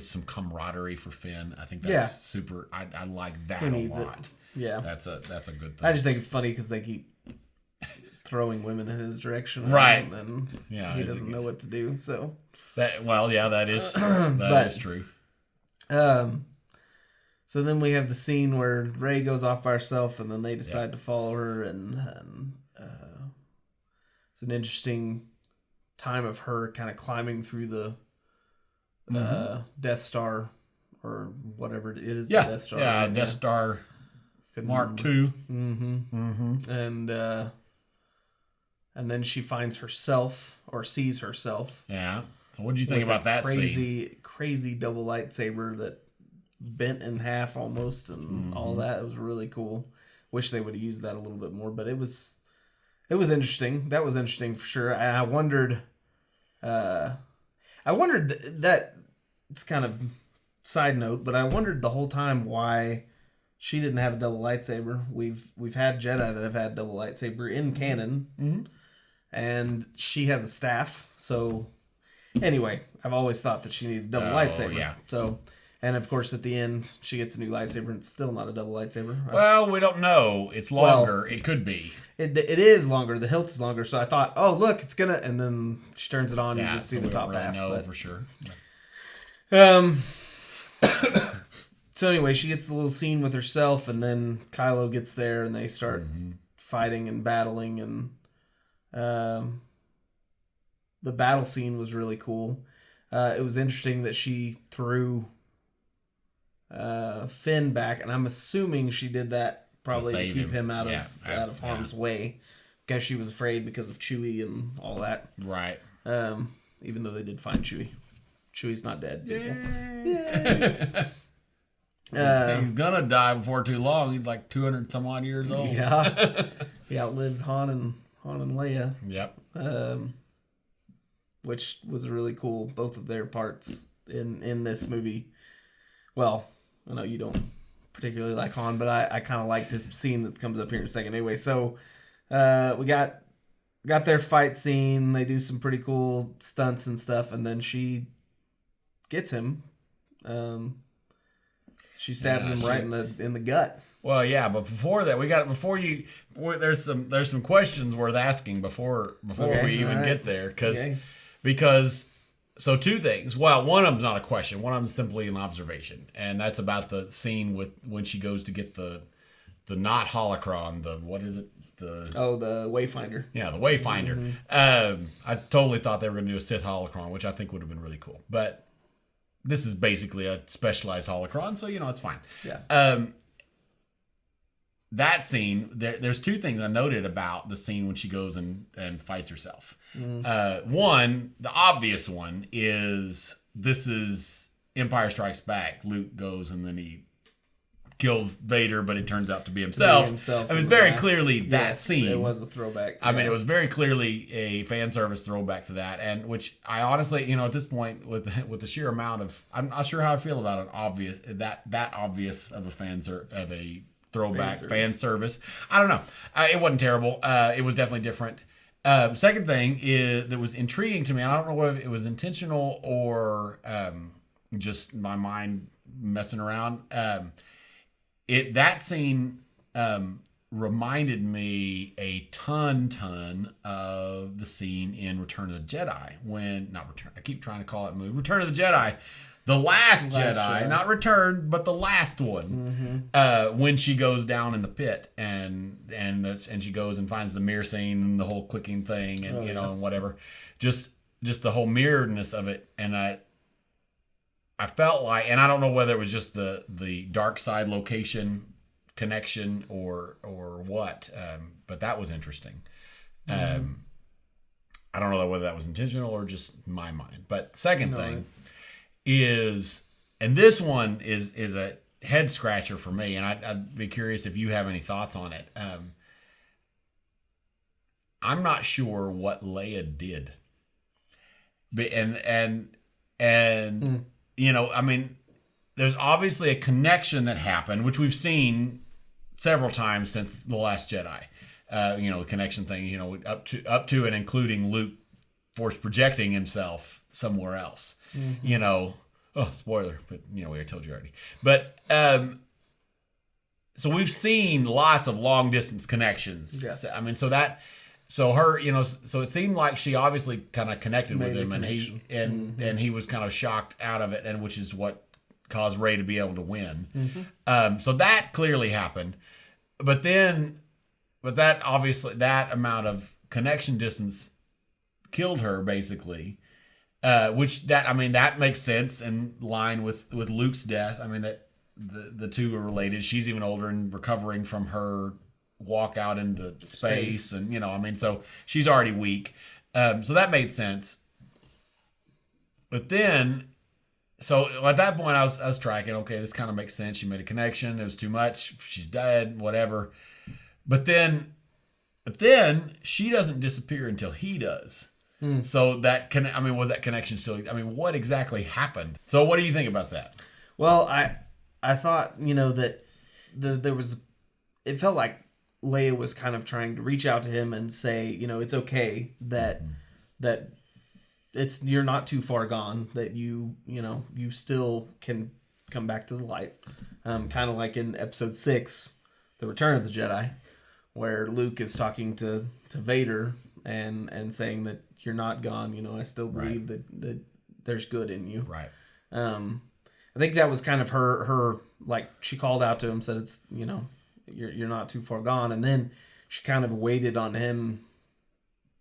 some camaraderie for Finn. I think that's super. I like that a lot. It. Yeah, that's a good thing. I just think it's funny because they keep throwing women in his direction, right? And he doesn't know what to do. So that is true. So then we have the scene where Rey goes off by herself, and then they decide to follow her, and it's an interesting time of her kind of climbing through the Death Star or whatever it is. Yeah, the Death Star. Yeah, Death Star Mark II. And then she finds herself or sees herself. Yeah. So what do you think about that scene? Crazy double lightsaber that bent in half almost, and all that. It was really cool. Wish they would have used that a little bit more, but it was interesting. That was interesting for sure. And I wondered that it's kind of side note, but I wondered the whole time why she didn't have a double lightsaber. We've had Jedi that have had double lightsaber in canon, and she has a staff. So anyway, I've always thought that she needed a double lightsaber. Yeah. So. And of course, at the end, she gets a new lightsaber, and it's still not a double lightsaber. Right? Well, we don't know. It's longer. It could be. It is longer. The hilt is longer. So I thought, oh look, it's gonna. And then she turns it on, and you just see the top half. No, for sure. So anyway, she gets the little scene with herself, and then Kylo gets there, and they start fighting and battling, and the battle scene was really cool. It was interesting that she threw Finn back, and I'm assuming she did that probably to keep him out of harm's way, because she was afraid because of Chewie and all that. Right. Even though they did find Chewie. Chewie's not dead. Yay. He's gonna die before too long. He's like 200 some odd years old. Yeah. He outlived Han and Leia. Yep. Which was really cool. Both of their parts in this movie. Well, I know you don't particularly like Han, but I kind of liked this scene that comes up here in a second. Anyway, so we got their fight scene. They do some pretty cool stunts and stuff, and then she gets him. She stabs him right in the gut. Well, yeah, but before that, there's some questions worth asking before Okay, we even all right. get there, Okay. because so two things. Well, one of them's not a question. One of them's simply an observation, and that's about the scene with when she goes to get the not holocron. The what is it? The The Wayfinder. Yeah, the Wayfinder. I totally thought they were going to do a Sith holocron, which I think would have been really cool. But this is basically a specialized holocron, so it's fine. Yeah. That scene, there's two things I noted about the scene when she goes and fights herself. One, the obvious one is this is Empire Strikes Back. Luke goes and then he kills Vader, but it turns out to be himself. I mean, it's very clearly that scene. It was a throwback. I mean, it was very clearly a fan service throwback to that, and which I honestly, at this point, with the sheer amount of, I'm not sure how I feel about that obvious of a throwback fan service. I don't know. It wasn't terrible. It was definitely different. Second thing that was intriguing to me, I don't know whether it was intentional or just my mind messing around. That scene reminded me a ton of the scene in Return of the Jedi I keep trying to call it movie Return of the Jedi, the last Jedi, not Return, but the last one. When she goes down in the pit and she goes and finds the mirror scene and the whole clicking thing and and whatever, just the whole mirroredness of it, and I felt like, and I don't know whether it was just the dark side location connection or what, but that was interesting. I don't know whether that was intentional or just my mind. But second thing is, and this one is a head scratcher for me, and I'd be curious if you have any thoughts on it. I'm not sure what Leia did, and I mean, there's obviously a connection that happened, which we've seen several times since The Last Jedi. The connection thing, up to and including Luke force projecting himself somewhere else. Spoiler, but we already told you already. But so we've seen lots of long distance connections. Yeah. I mean, so it seemed like she obviously kind of connected with him, and he was kind of shocked out of it, and which is what caused Rey to be able to win. So that clearly happened, but that obviously, that amount of connection distance killed her basically. That makes sense in line with Luke's death. I mean, that the two are related. She's even older and recovering from her walk out into space. And so she's already weak. So that made sense. But then, so at that point I was tracking, okay, this kind of makes sense. She made a connection. It was too much. She's dead, whatever. But then she doesn't disappear until he does. So was that connection still? I mean, what exactly happened? So what do you think about that? Well, I thought that there was, it felt like Leia was kind of trying to reach out to him and say, it's okay that you're not too far gone, that you still can come back to the light, kind of like in Episode 6, The Return of the Jedi, where Luke is talking to Vader and saying that you're not gone. I still believe that there's good in you. Right. I think that was kind of her like, she called out to him, said it's, you're not too far gone. And then she kind of waited on him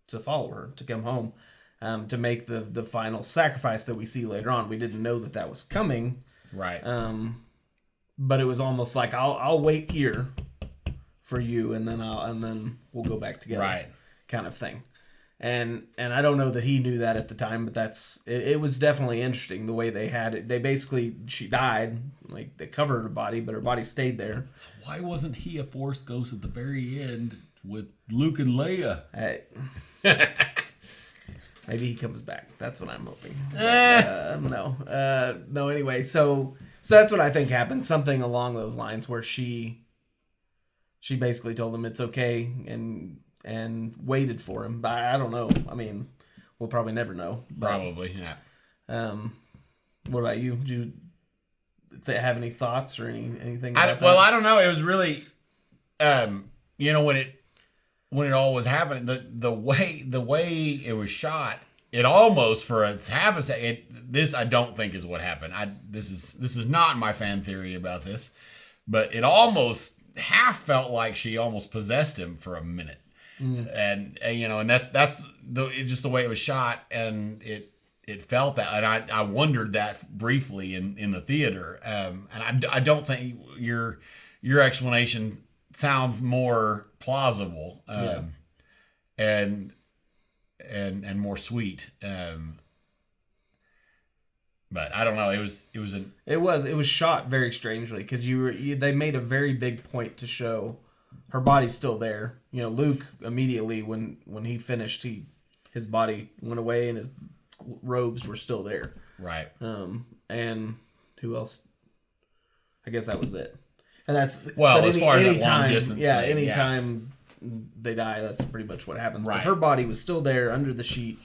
to follow her, to come home, to make the final sacrifice that we see later on. We didn't know that was coming. Right. But it was almost like, I'll wait here for you, and then we'll go back together. Right. Kind of thing. And I don't know that he knew that at the time, but it was definitely interesting the way they had it. They basically, she died, like they covered her body, but her body stayed there. So why wasn't he a Force ghost at the very end with Luke and Leia? Maybe he comes back. That's what I'm hoping. But, no. Anyway, so that's what I think happened. Something along those lines where she basically told him it's okay and waited for him. But I don't know. I mean, we'll probably never know. But, probably, yeah. What about you? have any thoughts or anything? Well, I don't know. It was really, when it all was happening, the way it was shot, it almost for a half a second. This I don't think is what happened. This is not my fan theory about this, but it almost half felt like she almost possessed him for a minute, and that's just the way it was shot, and it felt that, and I wondered that briefly in the theater, and I don't think your explanation sounds more plausible, and more sweet, but I don't know. It was shot very strangely because they made a very big point to show her body's still there. Luke immediately when he finished, his body went away and his robes were still there. Right. And who else? I guess that was it. And that's as far as that long distance. Yeah, anytime they die, that's pretty much what happens. Right. But her body was still there under the sheet.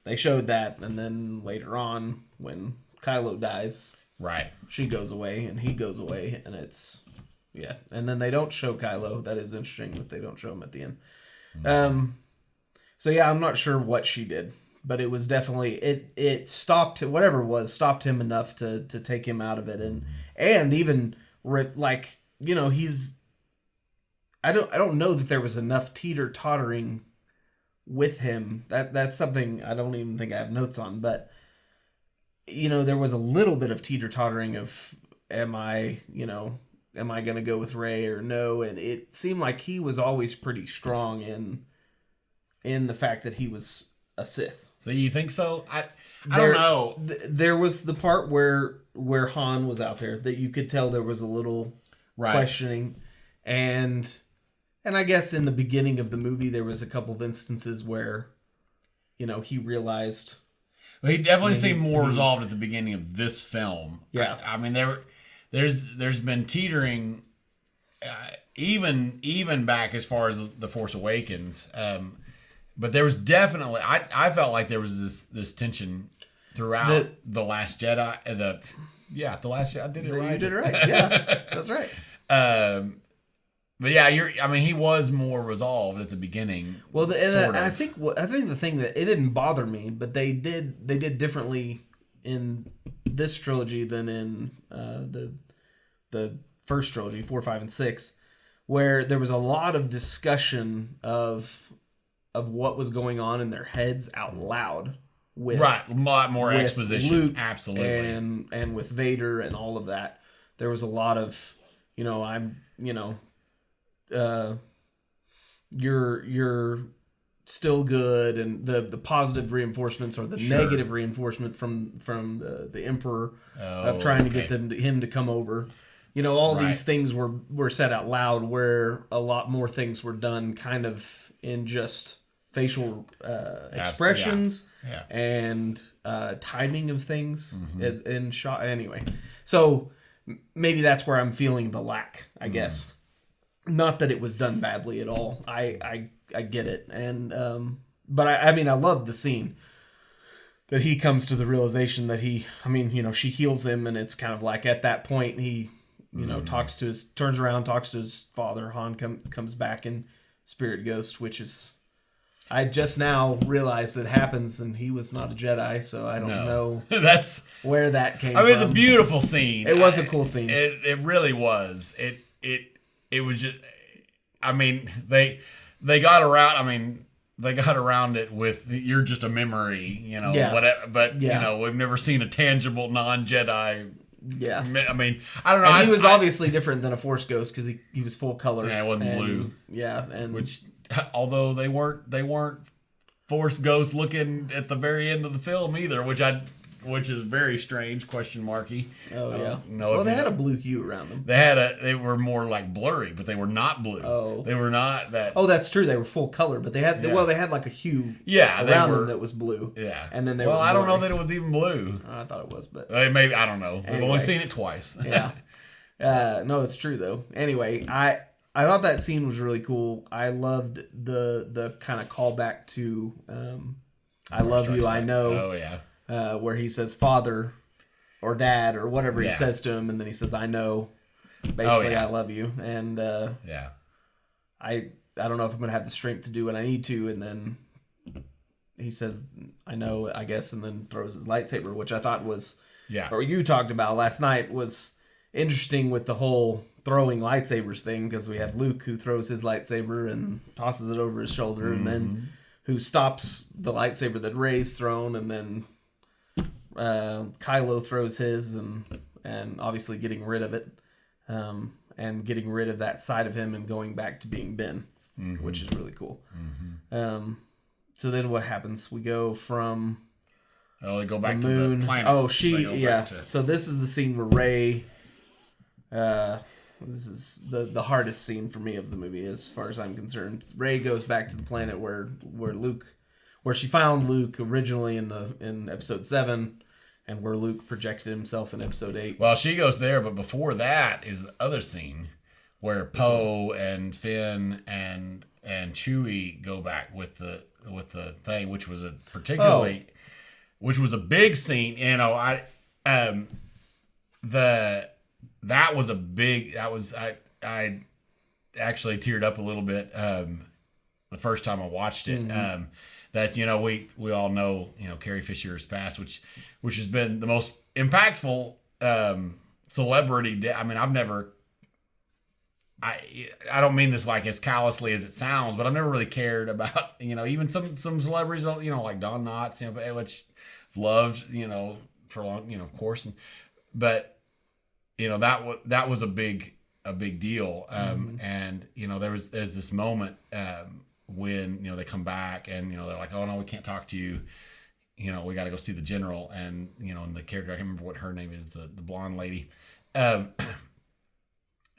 They showed that, and then later on, when Kylo dies, right, she goes away and he goes away, and and then they don't show Kylo. That is interesting that they don't show him at the end. So yeah, I'm not sure what she did, but it was definitely it stopped whatever it was, stopped him enough to take him out of it, and even he's. I don't know that there was enough teeter-tottering with him. That's something I don't even think I have notes on, but there was a little bit of teeter-tottering of am I going to go with Rey or no? And it seemed like he was always pretty strong in the fact that he was a Sith. So you think so? I don't know. There was the part where Han was out there that you could tell there was a little questioning, and I guess in the beginning of the movie there was a couple of instances where he realized. Well, he definitely seemed more resolved at the beginning of this film. Yeah, I mean there's been teetering, even back as far as the Force Awakens. But there was definitely I felt like there was this tension throughout the Last Jedi. The Last Jedi. I did it right. You did it right. Yeah, that's right. But yeah, he was more resolved at the beginning. Well, I think the thing that it didn't bother me, but they did differently in this trilogy than in the first trilogy, 4, 5, and 6, where there was a lot of discussion of what was going on in their heads out loud. With, a lot more with exposition, Luke absolutely, and with Vader and all of that. There was a lot of, you're still good, and the positive reinforcements or the negative reinforcement from the Emperor of trying to get him to come over. All these things were said out loud, where a lot more things were done kind of in just facial expressions and timing of things in shot. Anyway, so maybe that's where I'm feeling the lack, I guess. Not that it was done badly at all. I get it, and but I mean I love the scene that he comes to the realization that she heals him, and it's kind of like at that point he turns around, talks to his father. Han comes back in Spirit Ghost, which is. I just now realized that happens, and he was not a Jedi, so I don't know that's where that came from. It was a beautiful scene. It was a cool scene. It really was. It was just. They got around. They got around it with you're just a memory, whatever. But we've never seen a tangible non-Jedi. Yeah, I don't know. And he was obviously different than a Force Ghost because he was full color. Yeah, it wasn't blue. Yeah, and which. Although they weren't Force Ghosts looking at the very end of the film either, which is very strange, question marky. Oh yeah. Well, they had a blue hue around them. They were more like blurry, but they were not blue. Oh. They were not that. Oh, that's true. They were full color, but they had like a hue around them that was blue. Yeah. And then I don't know that it was even blue. I thought it was, but maybe I don't know. Anyway. We've only seen it twice. Yeah. No, it's true though. Anyway, I thought that scene was really cool. I loved the kind of callback to I love you, I know. Oh yeah. Where he says father, or dad or whatever he Yeah. says to him, and then he says, "I know." Basically, yeah. I love you, and Yeah. I don't know if I'm gonna have the strength to do what I need to, and then he says, "I know," I guess, and then throws his lightsaber, which I thought was, Yeah. or you talked about last night, was interesting with the whole throwing lightsabers thing, because we have Luke who throws his lightsaber and tosses it over his shoulder, and then who stops the lightsaber that Rey's thrown, and then Kylo throws his, and obviously getting rid of it, and getting rid of that side of him and going back to being Ben, which is really cool. So then what happens? We go from Oh, they go back the to moon. the planet. Oh, They go back to- So this is the scene where Rey. This is the hardest scene for me of the movie, as far as I'm concerned. Rey goes back to the planet where she found Luke originally in episode 7, and where Luke projected himself in episode 8. Well, she goes there, but before that is the other scene where Poe and Finn and Chewie go back with the thing, which was a which was a big scene. You know, I actually teared up a little bit the first time I watched it. That's, you know, we all know, you know, Carrie Fisher has passed, which has been the most impactful celebrity. I mean, I don't mean this like as callously as it sounds, but I've never really cared about, you know, even some celebrities, you know, like Don Knotts, you know, which I've loved, you know, for a long, you know, of course, but you know, that was a big deal. And you know, there's this moment when, you know, they come back and, you know, they're like, "Oh no, we can't talk to you. You know, we got to go see the general." And, you know, and the character, I can't remember what her name is, the blonde lady.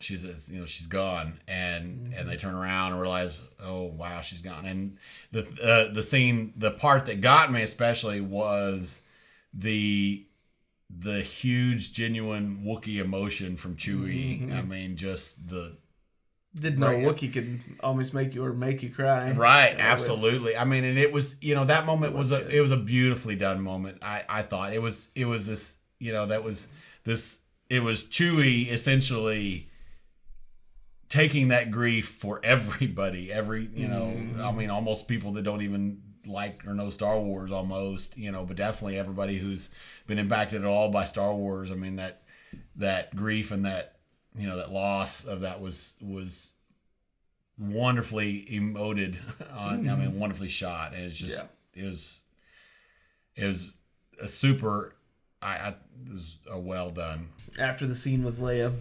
She says, you know, she's gone, and they turn around and realize, oh wow, she's gone. And the scene, the part that got me especially was the huge, genuine Wookiee emotion from Chewie. I mean, just Didn't know Wookiee could almost make you cry. Right, absolutely. I mean, and it was, you know, that moment was a beautifully done moment. I thought it was this, you know, it was Chewie essentially taking that grief for everybody, you know, I mean, almost people that don't even like or know Star Wars almost, you know, but definitely everybody who's been impacted at all by Star Wars. I mean, that grief and that, you know, that loss of that was wonderfully emoted on, I mean, wonderfully shot. And it's just, it was a super, it was a well done. After the scene with Leia,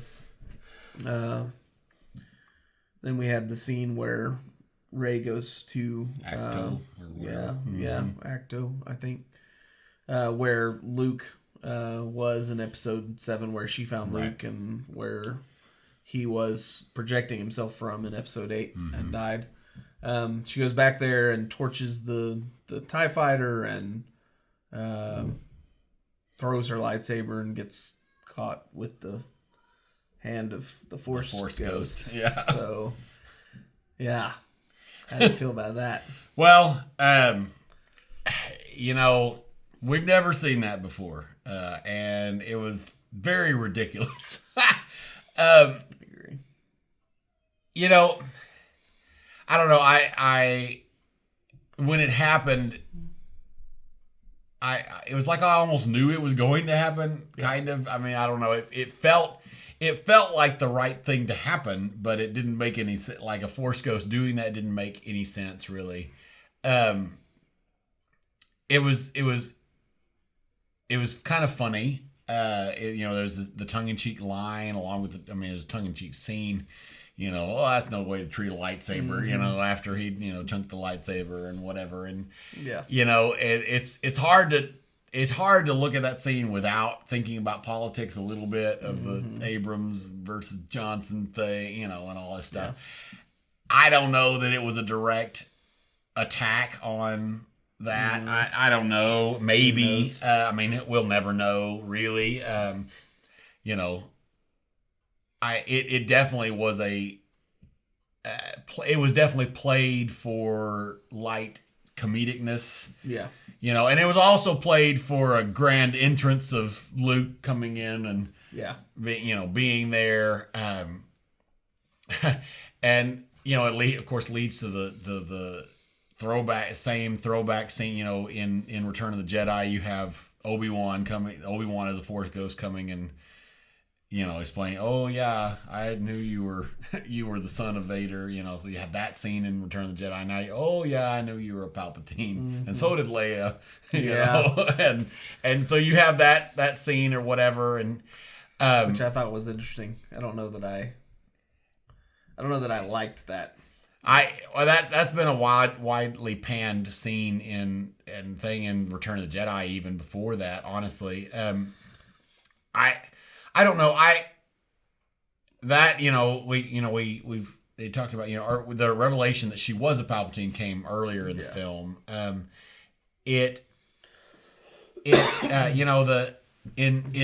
then we had the scene where Rey goes to Acto. Acto, I think, where Luke was in episode 7, where she found Luke, and where he was projecting himself from in episode 8 and died. She goes back there and torches the TIE fighter and throws her lightsaber and gets caught with the hand of the Force Ghost. Yeah. So, yeah. How do you feel about that? Well, you know, we've never seen that before, and it was very ridiculous. I agree. You know, I don't know. I when it happened, it was like I almost knew it was going to happen. Kind of. I mean, I don't know. It felt like the right thing to happen, but it didn't make any sense. Like a Force Ghost doing that didn't make any sense, really. It was kind of funny. You know, there's the tongue-in-cheek line along with there's a tongue-in-cheek scene. You know, oh, that's no way to treat a lightsaber. You know, after he, you know, chunked the lightsaber and whatever, and you know, it's hard to look at that scene without thinking about politics a little bit of the Abrams versus Johnson thing, you know, and all this stuff. Yeah. I don't know that it was a direct attack on that. I don't know. Maybe. I mean, we'll never know, really. You know, it definitely was it was definitely played for light comedicness. Yeah. You know, and it was also played for a grand entrance of Luke coming in and being there, and it of course leads to the same throwback scene. You know, in Return of the Jedi, you have Obi-Wan as a Force ghost coming and explaining, oh yeah, I knew you were the son of Vader. You know, so you have that scene in Return of the Jedi. Now, oh yeah, I knew you were a Palpatine, and so did Leia. You know? and so you have that scene or whatever, and which I thought was interesting. I don't know that I liked that. That's been a widely panned scene in Return of the Jedi even before that. Honestly, I don't know. We talked about the revelation that she was a Palpatine came earlier in the film. In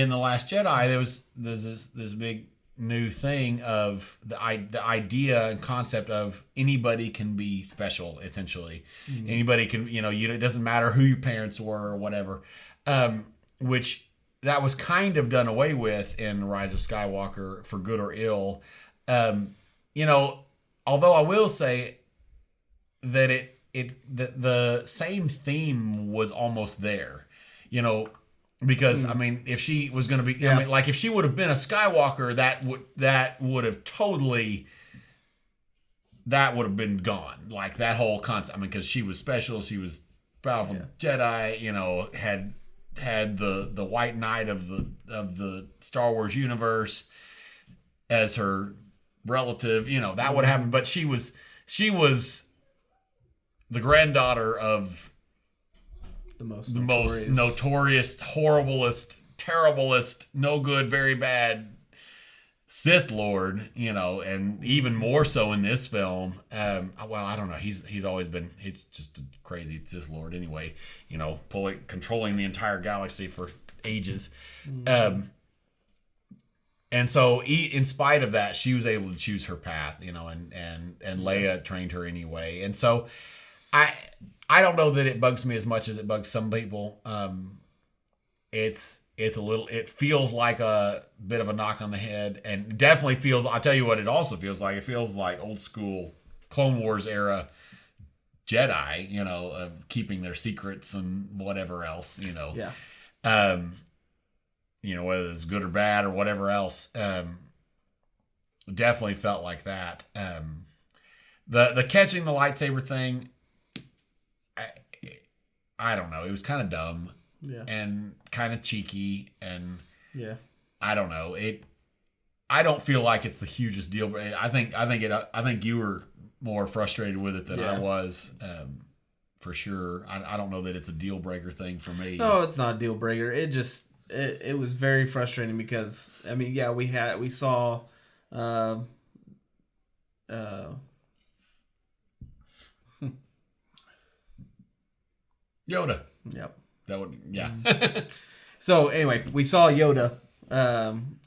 the Last Jedi there's this big new thing of the idea and concept of anybody can be special. Essentially, anybody can. It doesn't matter who your parents were or whatever. Which that was kind of done away with in Rise of Skywalker for good or ill. Although I will say that the same theme was almost there, because I mean, if she was going to be, if she would have been a Skywalker, that would have been gone. Like that whole concept. I mean, because she was special, she was powerful Jedi, had the White Knight of the Star Wars universe as her relative, that would happen. But she was the granddaughter of the most notorious, horriblest, terriblest, no good, very bad Sith Lord, and even more so in this film. Well, I don't know. He's always been. He's just a crazy Sith Lord anyway. Controlling the entire galaxy for ages. And so, in spite of that, she was able to choose her path. And Leia trained her anyway. And so, I don't know that it bugs me as much as it bugs some people. It feels like a bit of a knock on the head, and definitely feels, I'll tell you what it also feels like. It feels like old school Clone Wars era Jedi, of keeping their secrets and whatever else, whether it's good or bad or whatever else. Definitely felt like that. The catching the lightsaber thing, I don't know. It was kind of dumb. Yeah. And kind of cheeky, and I don't know. I don't feel like it's the hugest deal, but I think you were more frustrated with it than I was, for sure. I don't know that it's a deal breaker thing for me. No, it's not a deal breaker. It was very frustrating because we saw Yoda. Yep. That would, yeah. So anyway, we saw Yoda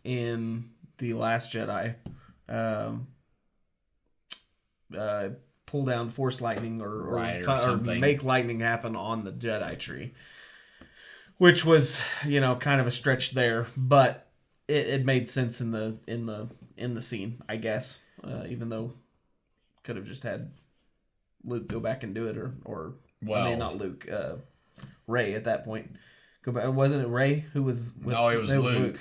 in The Last Jedi pull down Force lightning or make lightning happen on the Jedi tree, which was kind of a stretch there, but it made sense in the scene, I guess. Even though could have just had Luke go back and do it, or not Luke. Rey at that point. Wasn't it Rey who was? No, it was Luke.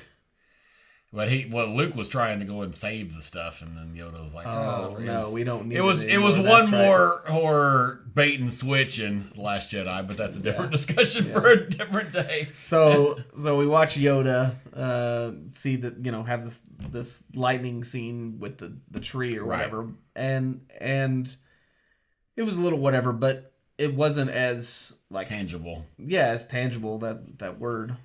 But Luke was trying to go and save the stuff, and then Yoda was like, "Oh no, we don't need." It was one more horror bait and switch in The Last Jedi, but that's a different discussion for a different day. So we watch Yoda see that have this lightning scene with the tree or whatever, and it was a little whatever, but it wasn't as tangible. Yeah, as tangible, that word,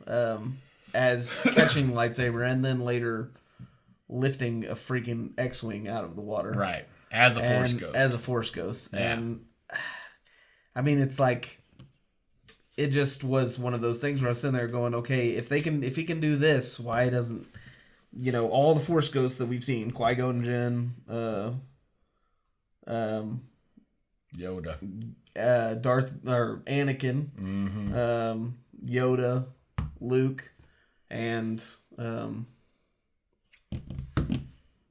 as catching lightsaber and then later lifting a freaking X-wing out of the water. Right. As a Force ghost. Yeah. And I mean, it's like, it just was one of those things where I was sitting there going, okay, if he can do this, why doesn't, all the Force ghosts that we've seen, Qui-Gon Jinn, Yoda. Anakin, Yoda, Luke, and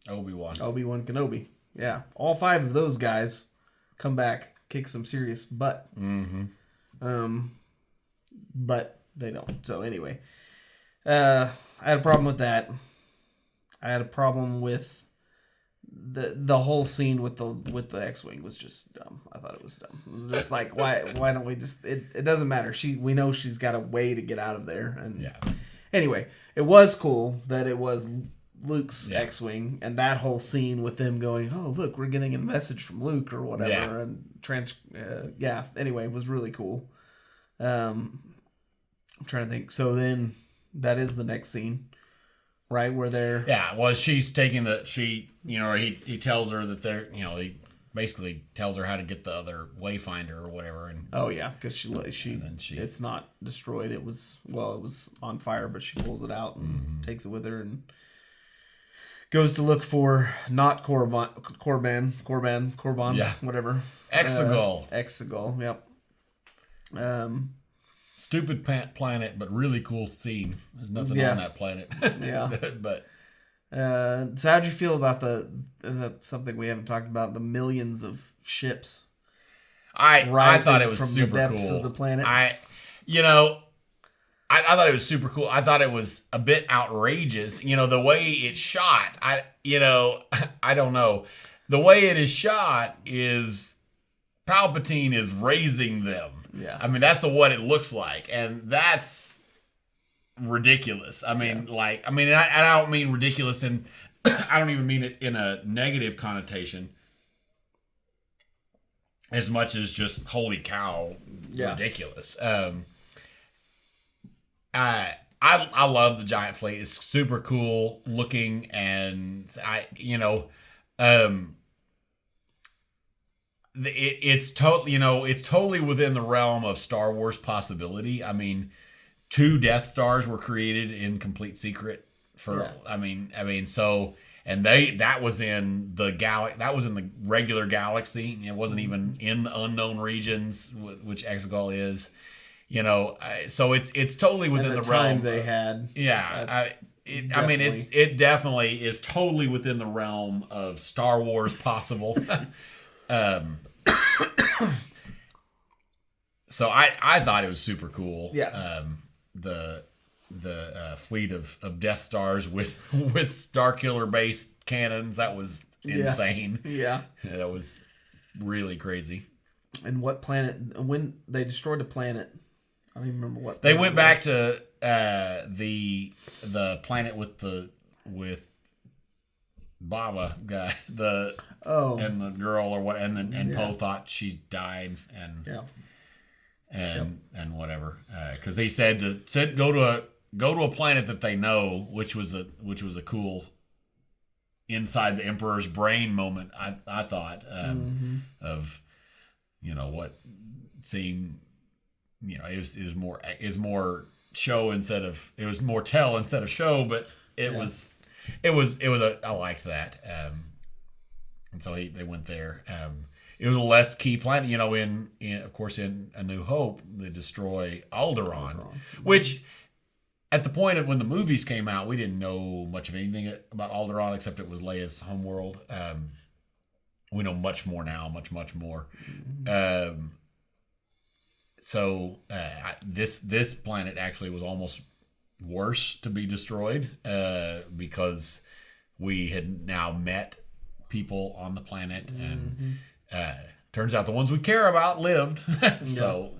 Obi-Wan. Obi-Wan Kenobi. Yeah, all 5 of those guys come back, kick some serious butt. But they don't. So anyway, I had a problem with that. I had a problem with the whole scene with the X-wing was just dumb. I thought it was dumb. It was just like, why don't we just? It doesn't matter. We know she's got a way to get out of there. And yeah. Anyway, it was cool that it was Luke's X-wing, and that whole scene with them going, "Oh, look, we're getting a message from Luke or whatever," and Anyway, it was really cool. I'm trying to think. So then that is the next scene, right? Where they're well, she's taking he tells her that they're he basically tells her how to get the other Wayfinder or whatever, and because she it's not destroyed. It was on fire, but she pulls it out and takes it with her and goes to look for not Korban, whatever. Exegol, yep. Stupid planet, but really cool scene. There's nothing on that planet. But so how'd you feel about the something we haven't talked about, the millions of ships? I thought it was super cool. From the depths of the planet. I thought it was super cool. I thought it was a bit outrageous. The way it's shot. I don't know. The way it is shot is Palpatine is raising them. Yeah. I mean, that's what it looks like, and that's ridiculous. I mean, I don't mean ridiculous, and I don't even mean it in a negative connotation, as much as just holy cow, ridiculous. I love the giant fleet. It's super cool looking, and it's totally within the realm of Star Wars possibility. I mean, 2 Death Stars were created in complete secret that was in the regular galaxy. It wasn't even in the unknown regions, which Exegol is. So it's totally within the realm time they had. Yeah, it definitely is totally within the realm of Star Wars possible. So I thought it was super cool. Yeah. The fleet of Death Stars with Starkiller based cannons, that was insane. Yeah. That was really crazy. And what planet? When they destroyed the planet, I don't even remember what. They went back to the planet with Baba guy, and the girl or what, and Poe thought she died, and and whatever, because he said to go to a planet that they know, which was a cool inside the Emperor's brain moment. I thought of what seeing it was more show instead of it was more tell instead of show, but it was I liked that, and so they went there. It was a less key planet, in of course in A New Hope they destroy Alderaan, which at the point of when the movies came out we didn't know much of anything about Alderaan except it was Leia's homeworld. We know much more now, much more. So this planet actually was almost worse to be destroyed because we had now met people on the planet, and turns out the ones we care about lived. So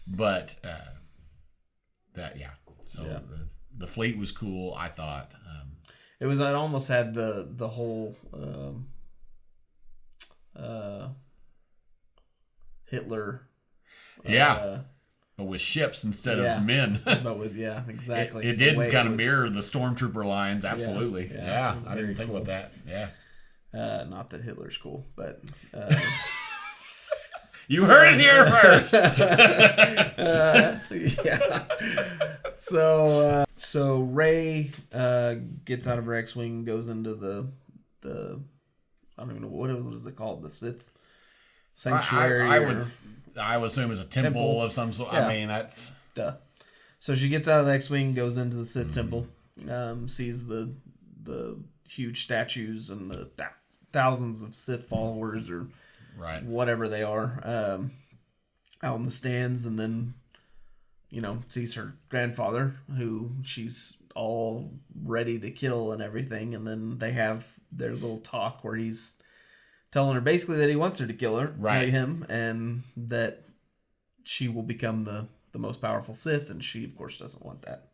but the fleet was cool, I thought. It almost had the whole Hitler. But with ships instead of men. But with exactly. It did kind of mirror the stormtrooper lines, absolutely. Yeah, I didn't think about that. Yeah. Not that Hitler's cool, but you heard it here first. So Rey gets out of her X-wing, goes into the I don't even know what is it called, the sanctuary. I would assume it's a temple of some sort. Yeah. I mean, that's... Duh. So she gets out of the X-Wing, goes into the Sith temple, sees the huge statues and the thousands of Sith followers or whatever they are out in the stands, and then, sees her grandfather, who she's all ready to kill and everything, and then they have their little talk where he's telling her basically that he wants her to kill her, marry him, and that she will become the most powerful Sith, and she of course doesn't want that.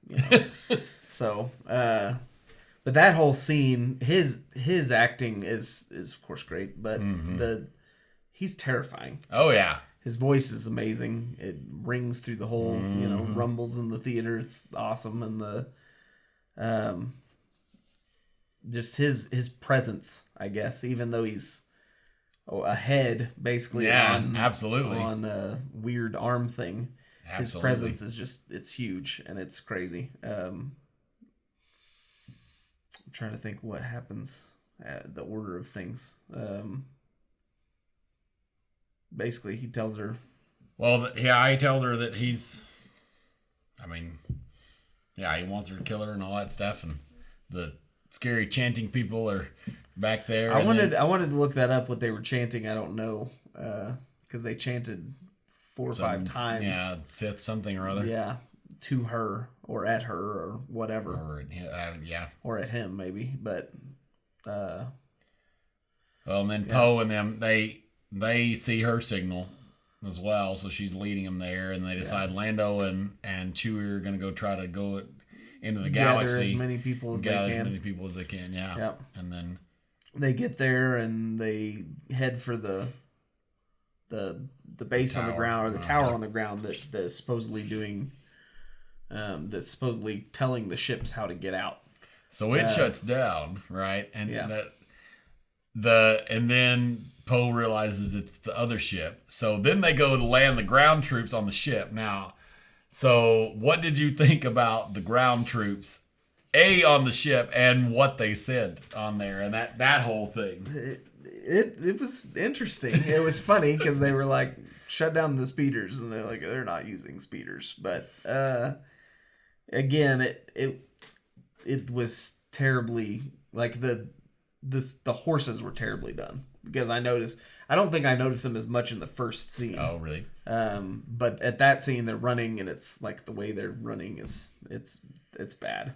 So but that whole scene, his acting is of course great, but he's terrifying. Oh yeah. His voice is amazing. It rings through the whole, rumbles in the theater. It's awesome. And the just his presence, I guess, even though he's a head basically on a weird arm thing. Absolutely. His presence is it's huge and it's crazy. I'm trying to think what happens, the order of things. Basically, he tells her... Well, he tells her that he wants her to kill her and all that stuff, and the scary chanting people are back there. I wanted to look that up, what they were chanting. I don't know, because they chanted 4 or 5 times. Yeah, Sith something or other. Yeah, to her, or at her, or whatever. Or at him, maybe, but... Well, and then Poe and them, they see her signal as well, so she's leading them there, and they decide Lando and Chewie are going to go try to go into the galaxy. Gather as many people as they can. Yeah. Yep. And then they get there and they head for the base on the ground, or the tower on the ground that's supposedly doing, that's supposedly telling the ships how to get out. So it shuts down, right? And and then Poe realizes it's the other ship. So then they go to land the ground troops on the ship. Now, so what did you think about the ground troops, on the ship, and what they sent on there, and that whole thing? It was interesting. It was funny because they were like, shut down the speeders, and they're like, they're not using speeders. But again, it was terribly, like the horses were terribly done, because I don't think I noticed them as much in the first scene. Oh, really? But at that scene, they're running, and it's like the way they're running it's bad.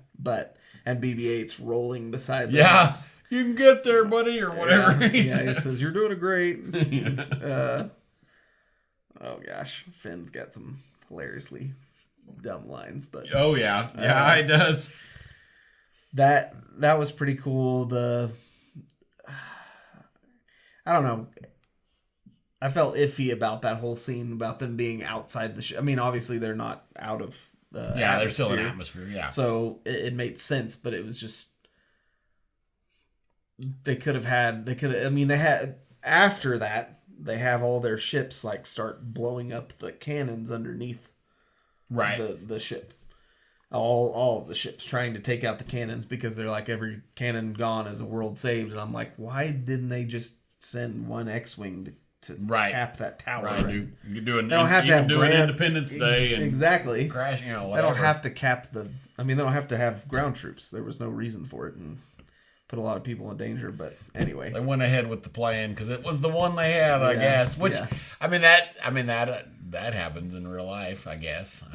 And BB-8's rolling beside them. Yeah, you can get there, buddy, or whatever. He says, you're doing great. Oh gosh, Finn's got some hilariously dumb lines, but oh yeah, he does. That was pretty cool. I don't know. I felt iffy about that whole scene, about them being outside the ship. I mean, obviously they're not out of the atmosphere. They're still in atmosphere, yeah. So it made sense, but it was just, after that, they have all their ships like start blowing up the cannons underneath the ship. All of the ships trying to take out the cannons, because they're like, every cannon gone is a world saved. And I'm like, why didn't they just send one X-Wing to cap that tower? Right. You do an Independence Day and exactly crashing. Whatever. They don't have to they don't have to have ground troops. There was no reason for it, and put a lot of people in danger. But anyway, they went ahead with the plan because it was the one they had, I guess. Which that happens in real life, I guess.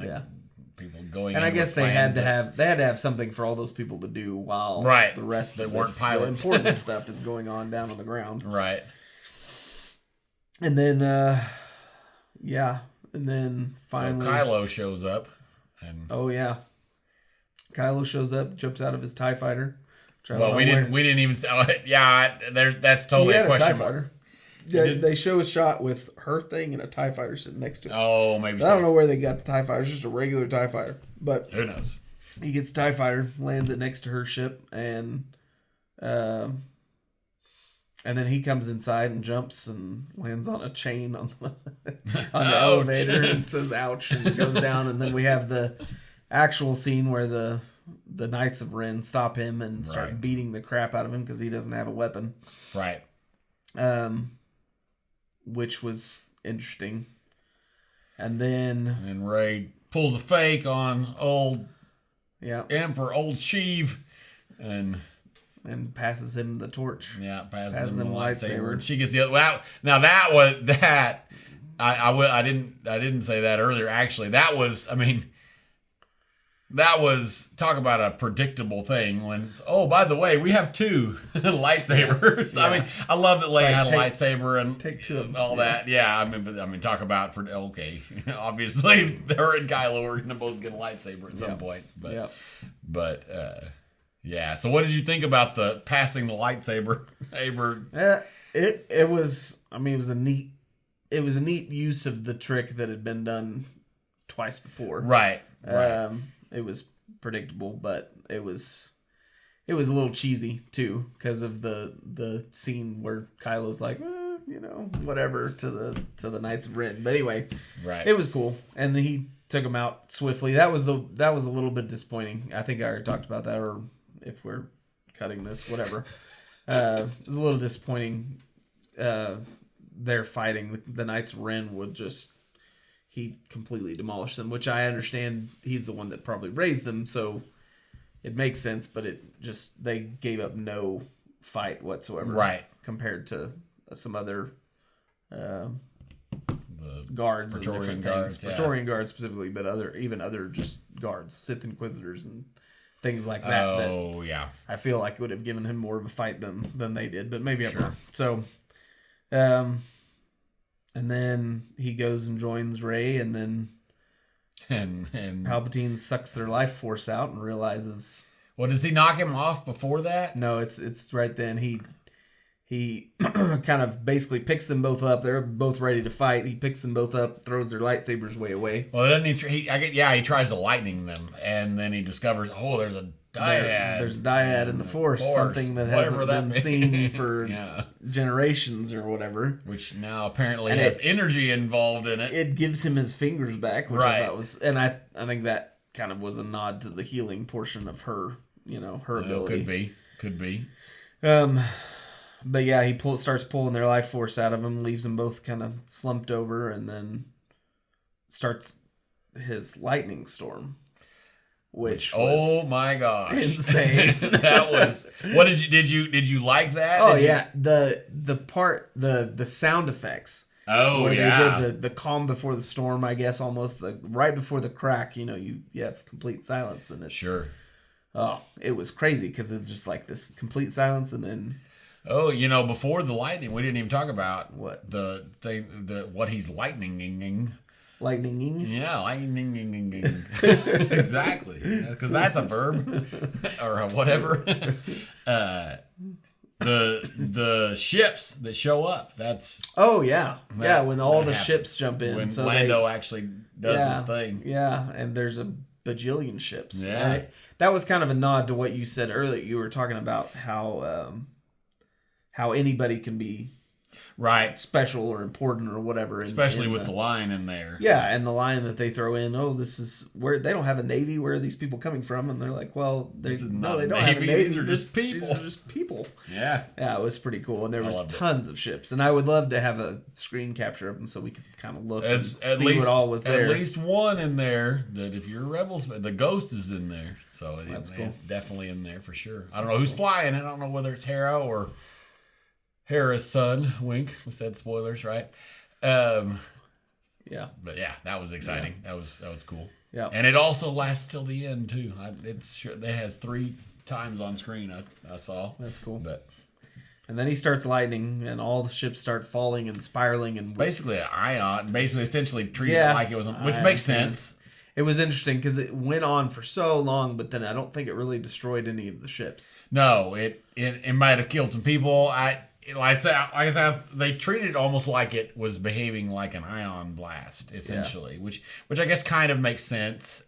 People going, and I guess they had to have something for all those people to do while the rest of the important stuff is going on down on the ground. Right. And then finally, so Kylo shows up, and Kylo shows up, jumps out of his TIE fighter. Well, we didn't even say. That's totally a question. TIE fighter. Yeah, they show a shot with her thing and a TIE fighter sitting next to it. Oh, maybe. I don't know where they got the TIE fighter. It's just a regular TIE fighter. But who knows? He gets TIE fighter, lands it next to her ship, and then he comes inside and jumps and lands on a chain on the elevator and says "ouch" and goes down. And then we have the actual scene where the Knights of Ren stop him and start beating the crap out of him because he doesn't have a weapon. Right. which was interesting. And then And Rey pulls a fake on old Emperor, old Sheev, and passes him the torch. Yeah, passes him the lightsaber. And she gets the other. Wow. Now that was that. I didn't say that earlier. Actually, that was. I mean, that was talk about a predictable thing. When by the way, we have 2 lightsabers. Yeah. I mean, I love that Leia had a lightsaber and take 2 of them. All that. Yeah, I mean, talk about obviously, her and Kylo are gonna both get a lightsaber at some point. But yeah. So, what did you think about the passing the lightsaber? It was. I mean, it was a neat use of the trick that had been done twice before. Right. It was predictable, but it was a little cheesy too because of the scene where Kylo's like, whatever to the Knights of Ren. But anyway, right. It was cool, and he took him out swiftly. That was a little bit disappointing. I think I already talked about that, or if we're cutting this, whatever. It was a little disappointing. They're fighting. The Knights of Ren would just. He completely demolished them, which I understand he's the one that probably raised them, so it makes sense, but they gave up no fight whatsoever. Right. Compared to some other guards and different things. Praetorian guards specifically, but other just guards, Sith Inquisitors and things like that. Oh, yeah. I feel like would have given him more of a fight than they did, but maybe I'm wrong. So, and then he goes and joins Rey, and then and Palpatine sucks their life force out and realizes. Well, does he knock him off before that? No, it's right then. He kind of basically picks them both up. They're both ready to fight. He picks them both up, throws their lightsabers way away. Well, then he tries to lightning them, and then he discovers, there's a dyad. There's a dyad in the Force, something that hasn't been seen for generations or whatever. Which now apparently has energy involved in it. It gives him his fingers back, which I thought was, and I think that kind of was a nod to the healing portion of her, her ability. Could be. But yeah, he starts pulling their life force out of them, leaves them both kind of slumped over, and then starts his lightning storm. Which was my gosh, insane! That was. What did you like that? Oh yeah, the part the sound effects. Oh where yeah, they did the calm before the storm. I guess almost right before the crack. You have complete silence, and it's sure. Oh, it was crazy because it's just like this complete silence, and then. Oh, before the lightning, we didn't even talk about what the thing, what he's lightninging. Lightning-ing? Yeah, lightning-ing. Exactly. Because that's a verb. Or whatever. The ships that show up, that's... Oh, yeah. Yeah, when all the ships jump in. When Lando actually does his thing. Yeah, and there's a bajillion ships. Yeah. That was kind of a nod to what you said earlier. You were talking about how anybody can be... Right. Special or important or whatever. Especially with the line in there. Yeah, and the line that they throw in, this is where they don't have a navy. Where are these people coming from? And they're like, well, they don't have a navy. These are just people. These are just people. Yeah. Yeah, it was pretty cool. And there was tons of ships. And I would love to have a screen capture of them so we could kind of look and see what all was there. At least one in there that if you're a Rebels fan, the Ghost is in there. So that's cool. It's definitely in there for sure. I don't know who's flying it. I don't know whether it's Hera or... Hera's son, wink. We said spoilers, right? Yeah. But yeah, that was exciting. Yeah. That was cool. Yeah. And it also lasts till the end too. It has 3 times on screen. I saw. That's cool. And then he starts lightning, and all the ships start falling and spiraling, and it's basically an ion. Essentially treated it like it was, which makes sense. It was interesting because it went on for so long, but then I don't think it really destroyed any of the ships. No, it might have killed some people. Like I said, they treated it almost like it was behaving like an ion blast, essentially, which I guess kind of makes sense.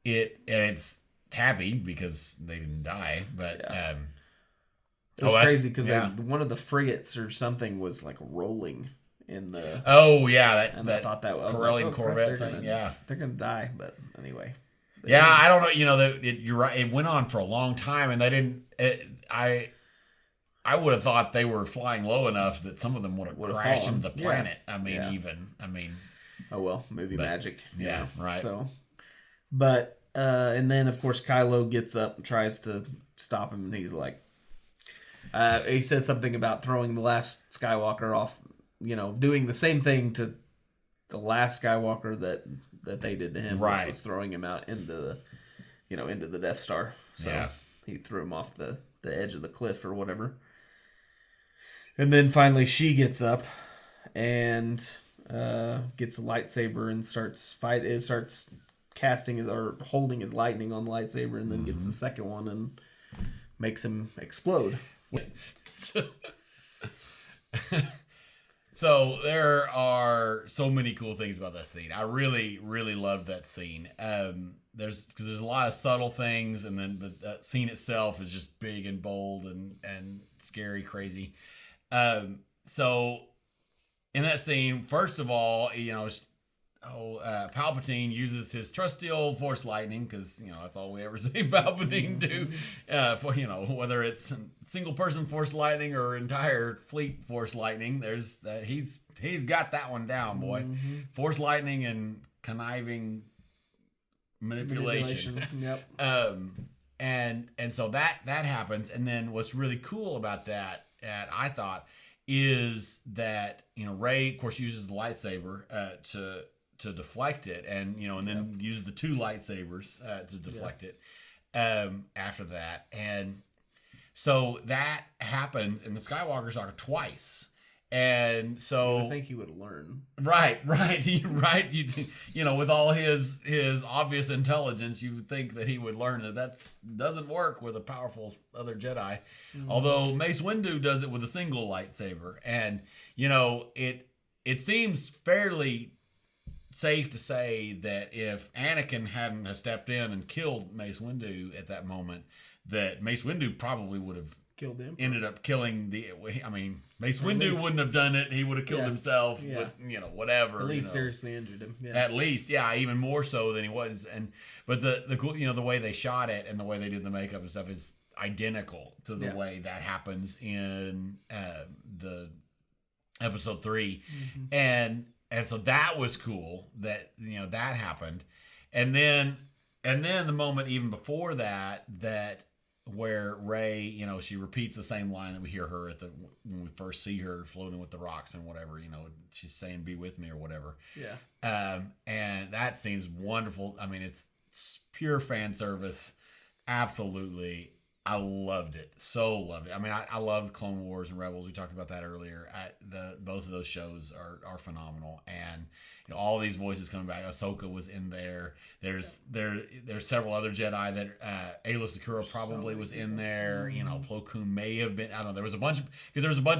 It's happy because they didn't die, but it was crazy because one of the frigates or something was like rolling in the. Oh yeah, I thought that was Corellian Corvette thing. They're gonna die, but anyway. I don't know. You're right. It went on for a long time, and they didn't. I would have thought they were flying low enough that some of them would have crashed fallen. into the planet. Yeah. I mean, oh well, movie magic. Yeah, right. So, but and then of course Kylo gets up and tries to stop him, and he's like, he says something about throwing the last Skywalker off. Doing the same thing to the last Skywalker that they did to him, which was throwing him out into the Death Star. So he threw him off the edge of the cliff or whatever. And then finally she gets up and gets a lightsaber and starts casting or holding his lightning on the lightsaber, and then gets the second one and makes him explode. So there are so many cool things about that scene. I really, really love that scene. There's a lot of subtle things, and then the scene itself is just big and bold and scary, crazy. So in that scene, first of all, Palpatine uses his trusty old Force lightning, because that's all we ever see Palpatine do. For whether it's single person Force lightning or entire fleet Force lightning, he's got that one down, boy. Force lightning and conniving manipulation. Yep. And so that happens, and then what's really cool about that, I thought, is that Rey, of course, uses the lightsaber to deflect it, and then use the two lightsabers to deflect it after that. And so that happens in the Skywalker saga twice. And so I think he would learn. Right. With all his obvious intelligence, you would think that he would learn that doesn't work with a powerful other Jedi. Although Mace Windu does it with a single lightsaber, and it seems fairly safe to say that if Anakin hadn't have stepped in and killed Mace Windu at that moment, that Mace Windu probably would have killed him. Ended up killing Mace Windu wouldn't have done it. He would have killed himself with whatever. At least seriously injured him. Yeah. At least, even more so than he was. But the cool, the way they shot it and the way they did the makeup and stuff is identical to the way that happens in the episode 3, and so that was cool that that happened, and then the moment even before that where Rey, she repeats the same line that we hear her when we first see her floating with the rocks and whatever, she's saying "be with me" or whatever. Yeah. And that scene's wonderful. I mean, it's pure fan service. Absolutely. I loved it. So loved it. I mean, I loved Clone Wars and Rebels. We talked about that earlier. Both of those shows are phenomenal, and all these voices coming back. Ahsoka was in there. There's several other Jedi that Ayla Secura probably was in there. Plo Koon may have been. I don't know. There was a bunch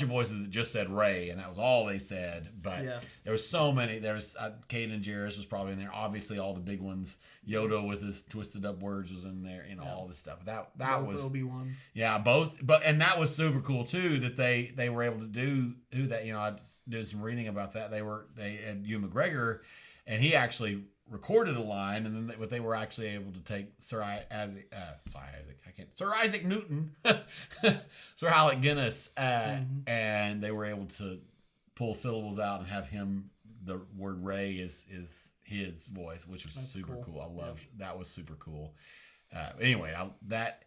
of voices that just said Rey, and that was all they said. But there was so many. There was Kaden Jarrus was probably in there. Obviously, all the big ones. Yoda with his twisted up words was in there. All this stuff. That both was Obi-Wans. Yeah, both. And that was super cool too that they were able to do that. I did some reading about that. They had Ewan McGregor, and he actually recorded a line, and then they were actually able to take Sir Isaac Newton, Sir Alec Guinness, and they were able to pull syllables out and have him. The word Rey is his voice, which was super cool. I loved that. Was super cool. Anyway, that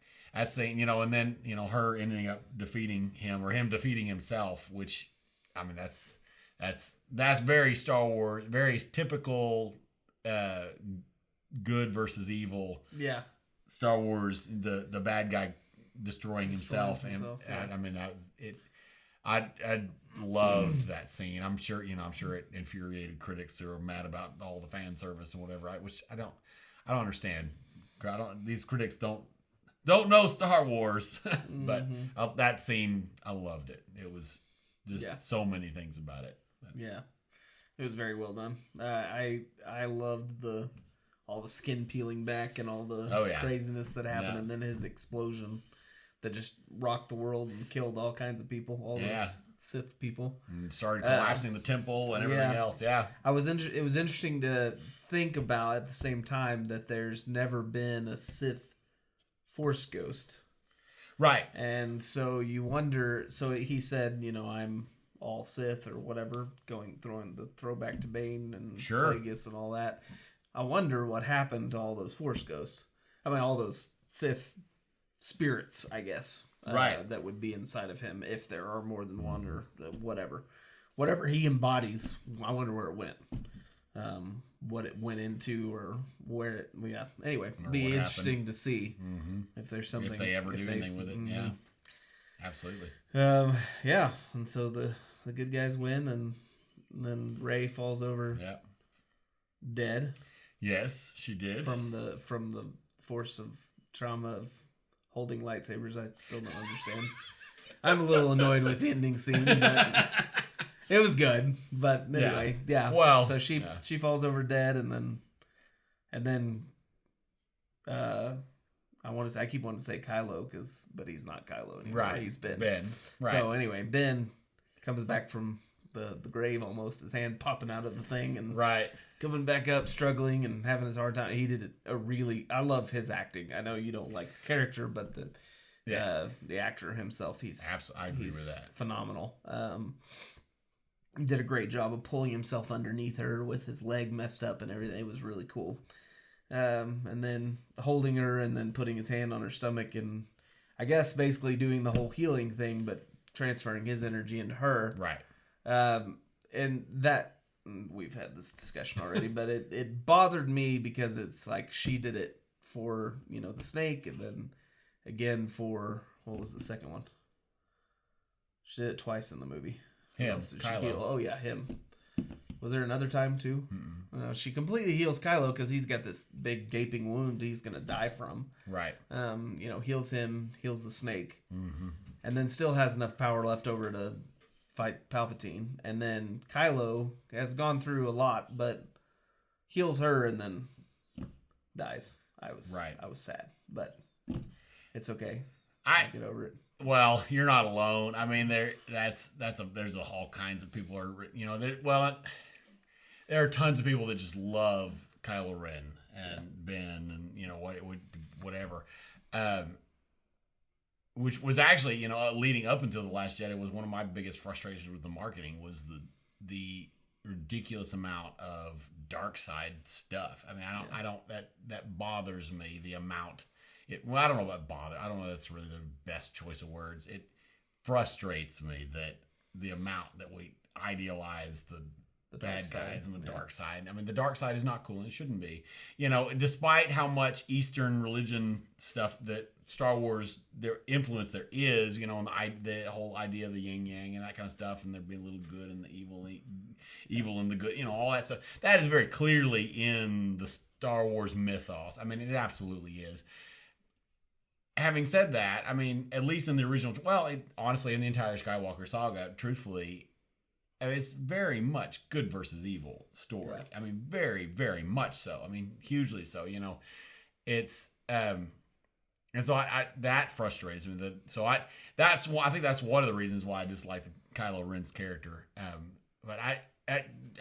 scene, and then her ending up defeating him, or him defeating himself, which I mean that's very Star Wars, very typical good versus evil. Yeah. Star Wars, the bad guy destroying himself. I mean I loved that scene. I'm sure it infuriated critics who are mad about all the fan service and whatever. Which I don't understand. These critics don't know Star Wars, but that scene, I loved it. It was just so many things about it. Yeah, it was very well done. I loved all the skin peeling back and all the craziness that happened, and then his explosion that just rocked the world and killed all kinds of people, all those Sith people, and started collapsing the temple and everything else. Yeah, it was interesting to think about at the same time that there's never been a Sith Force ghost. Right. And so you wonder. So he said, I'm all Sith or whatever, throwing the throwback to Bane and Sure. Plagueis and all that. I wonder what happened to all those Force ghosts. I mean, all those Sith spirits, I guess. Right. That would be inside of him if there are more than one or whatever. Whatever he embodies, I wonder where it went. What it went into or where it, yeah. Anyway, Or be what interesting to see if there's something. If they ever do anything with it. Yeah. Absolutely. Yeah. And so the good guys win, and then Rey falls over Yeah. dead Yes, she did. from the force of trauma of holding lightsabers. I still don't understand. I'm a little annoyed with the ending scene, but it was good. But anyway, yeah. Well, so she falls over dead, and then I keep wanting to say Kylo but he's not Kylo anymore. Right. He's Ben. Ben. Right. So anyway, Ben comes back from the grave almost, his hand popping out of the thing, and right. coming back up, struggling and having his hard time. He did I love his acting. I know you don't like the character, but the actor himself, I agree with that. Phenomenal. He did a great job of pulling himself underneath her with his leg messed up and everything. It was really cool. And then holding her and then putting his hand on her stomach and I guess basically doing the whole healing thing, but transferring his energy into her. Right. And that, we've had this discussion already, but it bothered me because it's like she did it for, the snake, and then again for, what was the second one? She did it twice in the movie. Him, Kylo. Oh, yeah, him. Was there another time, too? She completely heals Kylo because he's got this big gaping wound he's going to die from. Right. Heals him, heals the snake, and then still has enough power left over to fight Palpatine. And then Kylo has gone through a lot, but heals her and then dies. I was sad, but it's okay. I'll get over it. Well, you're not alone. I mean, there's all kinds of people there are tons of people that just love Kylo Ren and Ben and whatever. Which was actually, leading up until The Last Jedi was one of my biggest frustrations with the marketing was the ridiculous amount of dark side stuff. I mean, I don't that bothers me, the amount. I don't know about bother. I don't know if that's really the best choice of words. It frustrates me that the amount that we idealize the bad guys and the dark side. I mean, the dark side is not cool, and it shouldn't be. Despite how much Eastern religion stuff that Star Wars, their influence there is, the whole idea of the yin yang and that kind of stuff, and there being a little good and the evil and the good, all that stuff. That is very clearly in the Star Wars mythos. I mean, it absolutely is. Having said that, I mean, at least in the original, honestly, in the entire Skywalker saga, truthfully, it's very much good versus evil story. Yeah. I mean, very, very much so. I mean, hugely so. It's and so I that frustrates me. I think that's one of the reasons why I dislike Kylo Ren's character. But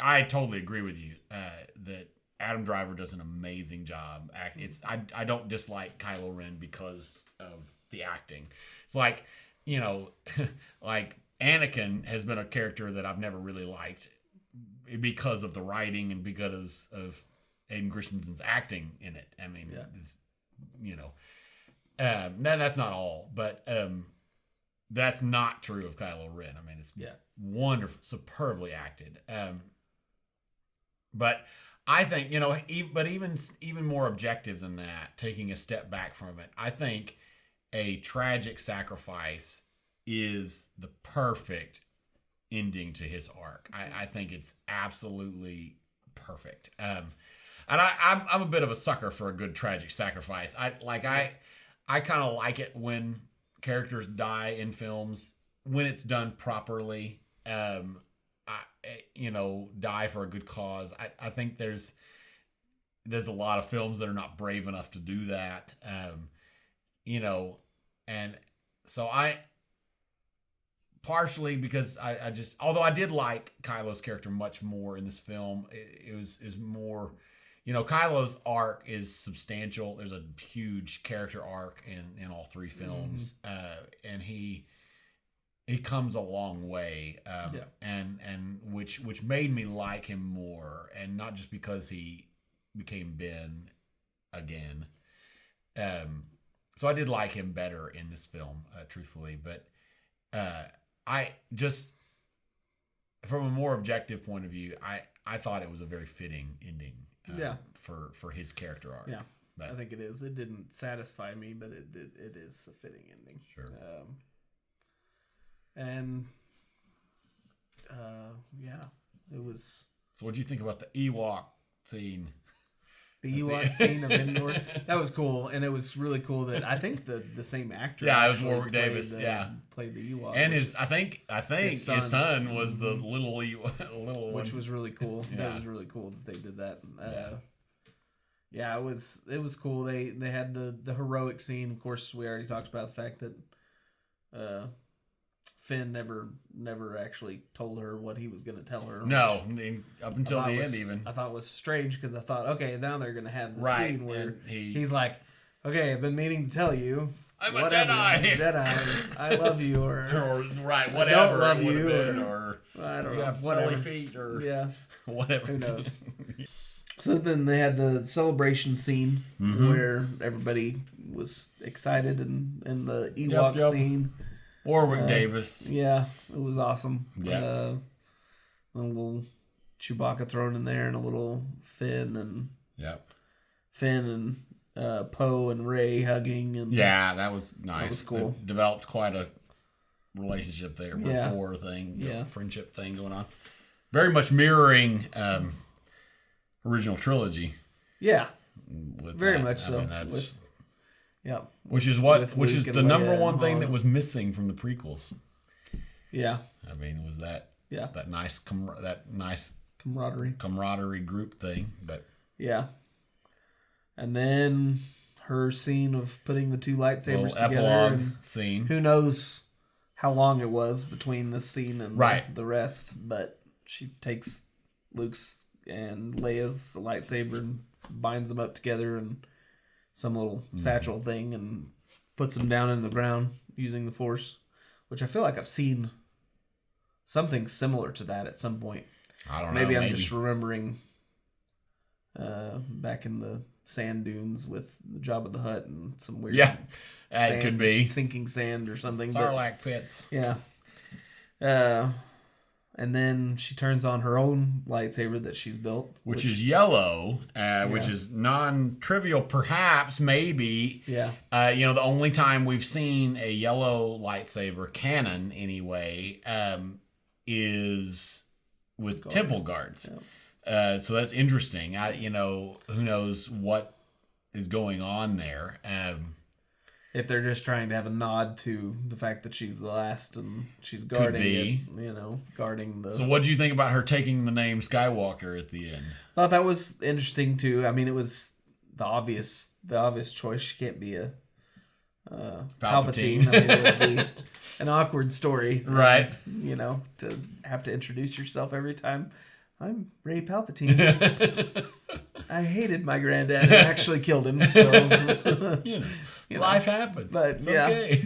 I totally agree with you that Adam Driver does an amazing job. I don't dislike Kylo Ren because of the acting. It's like like. Anakin has been a character that I've never really liked because of the writing and because of Aiden Christensen's acting in it. I mean, that's not all, but that's not true of Kylo Ren. I mean, it's wonderful, superbly acted. But I think, but even more objective than that, taking a step back from it, I think a tragic sacrifice is the perfect ending to his arc. I think it's absolutely perfect. And I'm a bit of a sucker for a good tragic sacrifice. I kind of like it when characters die in films when it's done properly. Die for a good cause. I think there's a lot of films that are not brave enough to do that. And so partially because I just, although I did like Kylo's character much more in this film, it was more, Kylo's arc is substantial. There's a huge character arc in all three films, and he comes a long way, and which made me like him more, and not just because he became Ben again. So I did like him better in this film, truthfully, but I just, from a more objective point of view, I thought it was a very fitting ending. For his character arc. Yeah, but I think it is. It didn't satisfy me, but it is a fitting ending. Sure. It was. So, what do you think about the Ewok scene? The Ewok scene of Endor, that was cool, and it was really cool that I think the same actor. Yeah, it was Warwick Davis. Played the Ewok, and I think his son was the little one, which was really cool. Yeah. That was really cool that they did that. It was cool. They had the heroic scene. Of course, we already talked about the fact that Finn never actually told her what he was going to tell her. No, up until the end even. I thought it was strange because I thought, okay, now they're going to have the scene where he's like, okay, I've been meaning to tell you. I'm a Jedi. I love you, or whatever. I don't love you, or I don't you know, have smelly feet, or whatever. Who knows? So then they had the celebration scene where everybody was excited, and the Ewok scene. Warwick Davis. Yeah, it was awesome. Yeah. A little Chewbacca thrown in there, and a little Finn and Poe and Rey hugging, and that was nice. That was cool. They developed quite a relationship there, rapport thing, friendship thing going on. Very much mirroring original trilogy. Yeah, very that. much so. That's which is the number one thing that was missing from the prequels. Yeah, I mean, was that nice camaraderie group thing, but and then her scene of putting the two lightsabers together. Epilogue scene. Who knows how long it was between this scene and the rest, but she takes Luke's and Leia's lightsaber and binds them up together in some little satchel thing and puts them down in the ground using the Force, which I feel like I've seen something similar to that at some point. I don't know. Maybe I'm just remembering back in the sand dunes with the Jabba the Hutt and some weird it could be sinking sand or something. Sarlacc pits. Yeah. And then she turns on her own lightsaber that she's built. Which is yellow, which is non-trivial, perhaps, maybe. Yeah. The only time we've seen a yellow lightsaber, canon anyway, is with temple guards. Yeah. So that's interesting. Who knows what is going on there. If they're just trying to have a nod to the fact that she's the last and she's guarding it, guarding the... So what do you think about her taking the name Skywalker at the end? I thought that was interesting too. I mean, it was the obvious choice. She can't be a Palpatine. I mean, it would be an awkward story. Right. To have to introduce yourself every time. I'm Rey Palpatine. I hated my granddad and actually killed him. So life happens. But it's okay.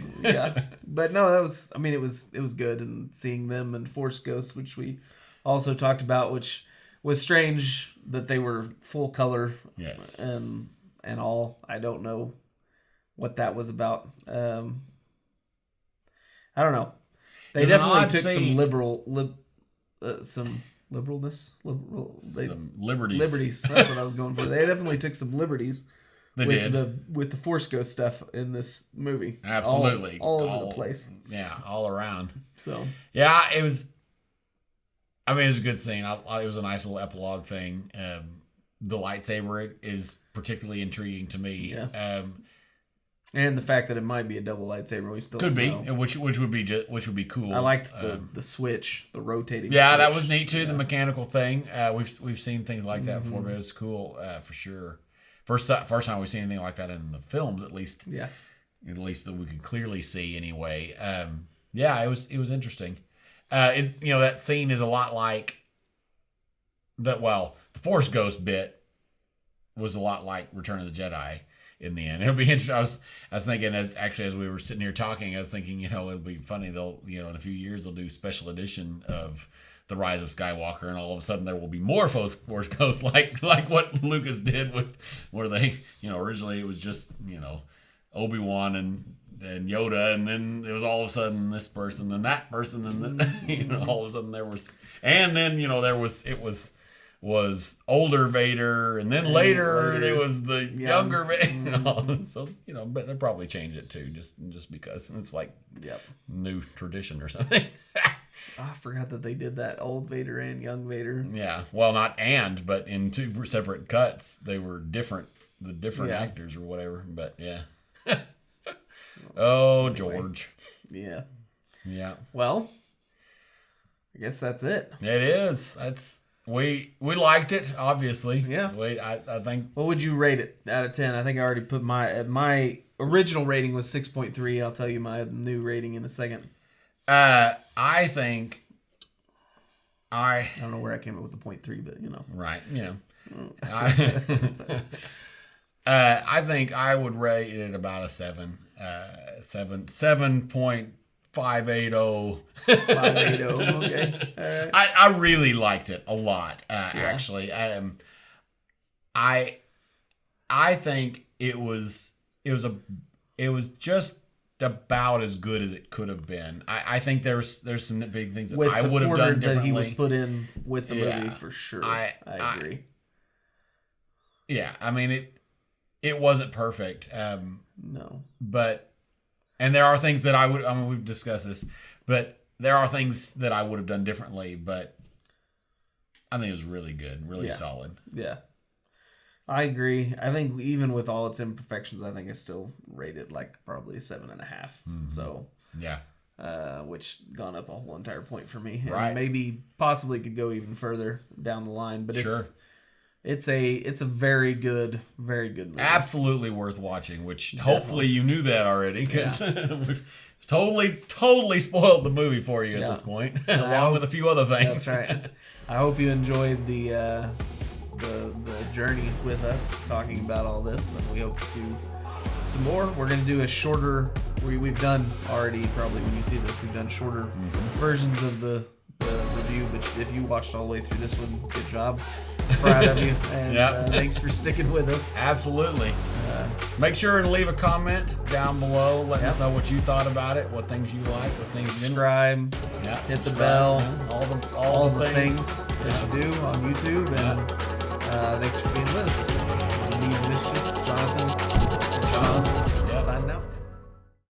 But no, that was. I mean, it was good, and seeing them and Force Ghosts, which we also talked about, which was strange that they were full color. Yes. And all. I don't know what that was about. I don't know. They definitely took some liberalness. Some liberties. Liberties. That's what I was going for. They definitely took some liberties. With the Force Ghost stuff in this movie. Absolutely. All over the place. Yeah, all around. So. Yeah, it was. I mean, it was a good scene. It was a nice little epilogue thing. The lightsaber is particularly intriguing to me. Yeah. And the fact that it might be a double lightsaber, we still could be, know. which would be cool. I liked the switch, the rotating. Yeah, switch. That was neat too. Yeah. The mechanical thing. We've seen things like that before, but it's cool for sure. First time we've seen anything like that in the films, at least. Yeah. At least that we could clearly see anyway. It was interesting. That scene is a lot like that. Well, the Force Ghost bit was a lot like Return of the Jedi in the end. It'll be interesting. I was thinking as we were sitting here talking, I was thinking, it'll be funny. They'll, in a few years they'll do special edition of The Rise of Skywalker, and all of a sudden there will be more Force Ghosts like what Lucas did with where they, originally it was just, Obi-Wan and Yoda, and then it was all of a sudden this person and that person, and then all of a sudden there was, and then there was older Vader, and then later it was the younger Vader. So but they'll probably change it too, just because it's like new tradition or something. I forgot that they did that, old Vader and young Vader. Yeah, well, not but in two separate cuts, they were different, the different actors or whatever. But yeah. Oh, George. Yeah. Yeah. Well, I guess that's it. It is. We liked it, obviously. Yeah. I think. What would you rate it out of 10? I think I already put my original rating was 6.3. I'll tell you my new rating in a second. I think I don't know where I came up with the 0.3, but Right. I think I would rate it about a 7. 7.580. 580. Okay. All right. I really liked it a lot. Actually, I think it was just about as good as it could have been. I think there's some big things that I would have done differently. That he was put in with the movie for sure. I agree. I mean it wasn't perfect. No. And there are things that we've discussed this, but there are things that I would have done differently, but I think it was really good, really solid. Yeah. I agree. I think even with all its imperfections, I think I still rated like probably a 7.5. Mm-hmm. So which gone up a whole entire point for me. And right. Maybe possibly could go even further down the line, but sure. It's a very good movie. Absolutely worth watching, which hopefully you knew that already, because we've totally spoiled the movie for you at this point, along with a few other things. That's right. I hope you enjoyed the journey with us talking about all this, and we hope to do some more. We're going to do a shorter, we've done already, probably when you see this, we've done shorter versions of the review, but if you watched all the way through this one, good job. Proud of you, and thanks for sticking with us. Absolutely. Make sure and leave a comment down below. Let us know what you thought about it, what things you like, what things you didn't. Hit the bell, all the things that you do on YouTube, and thanks for being with us.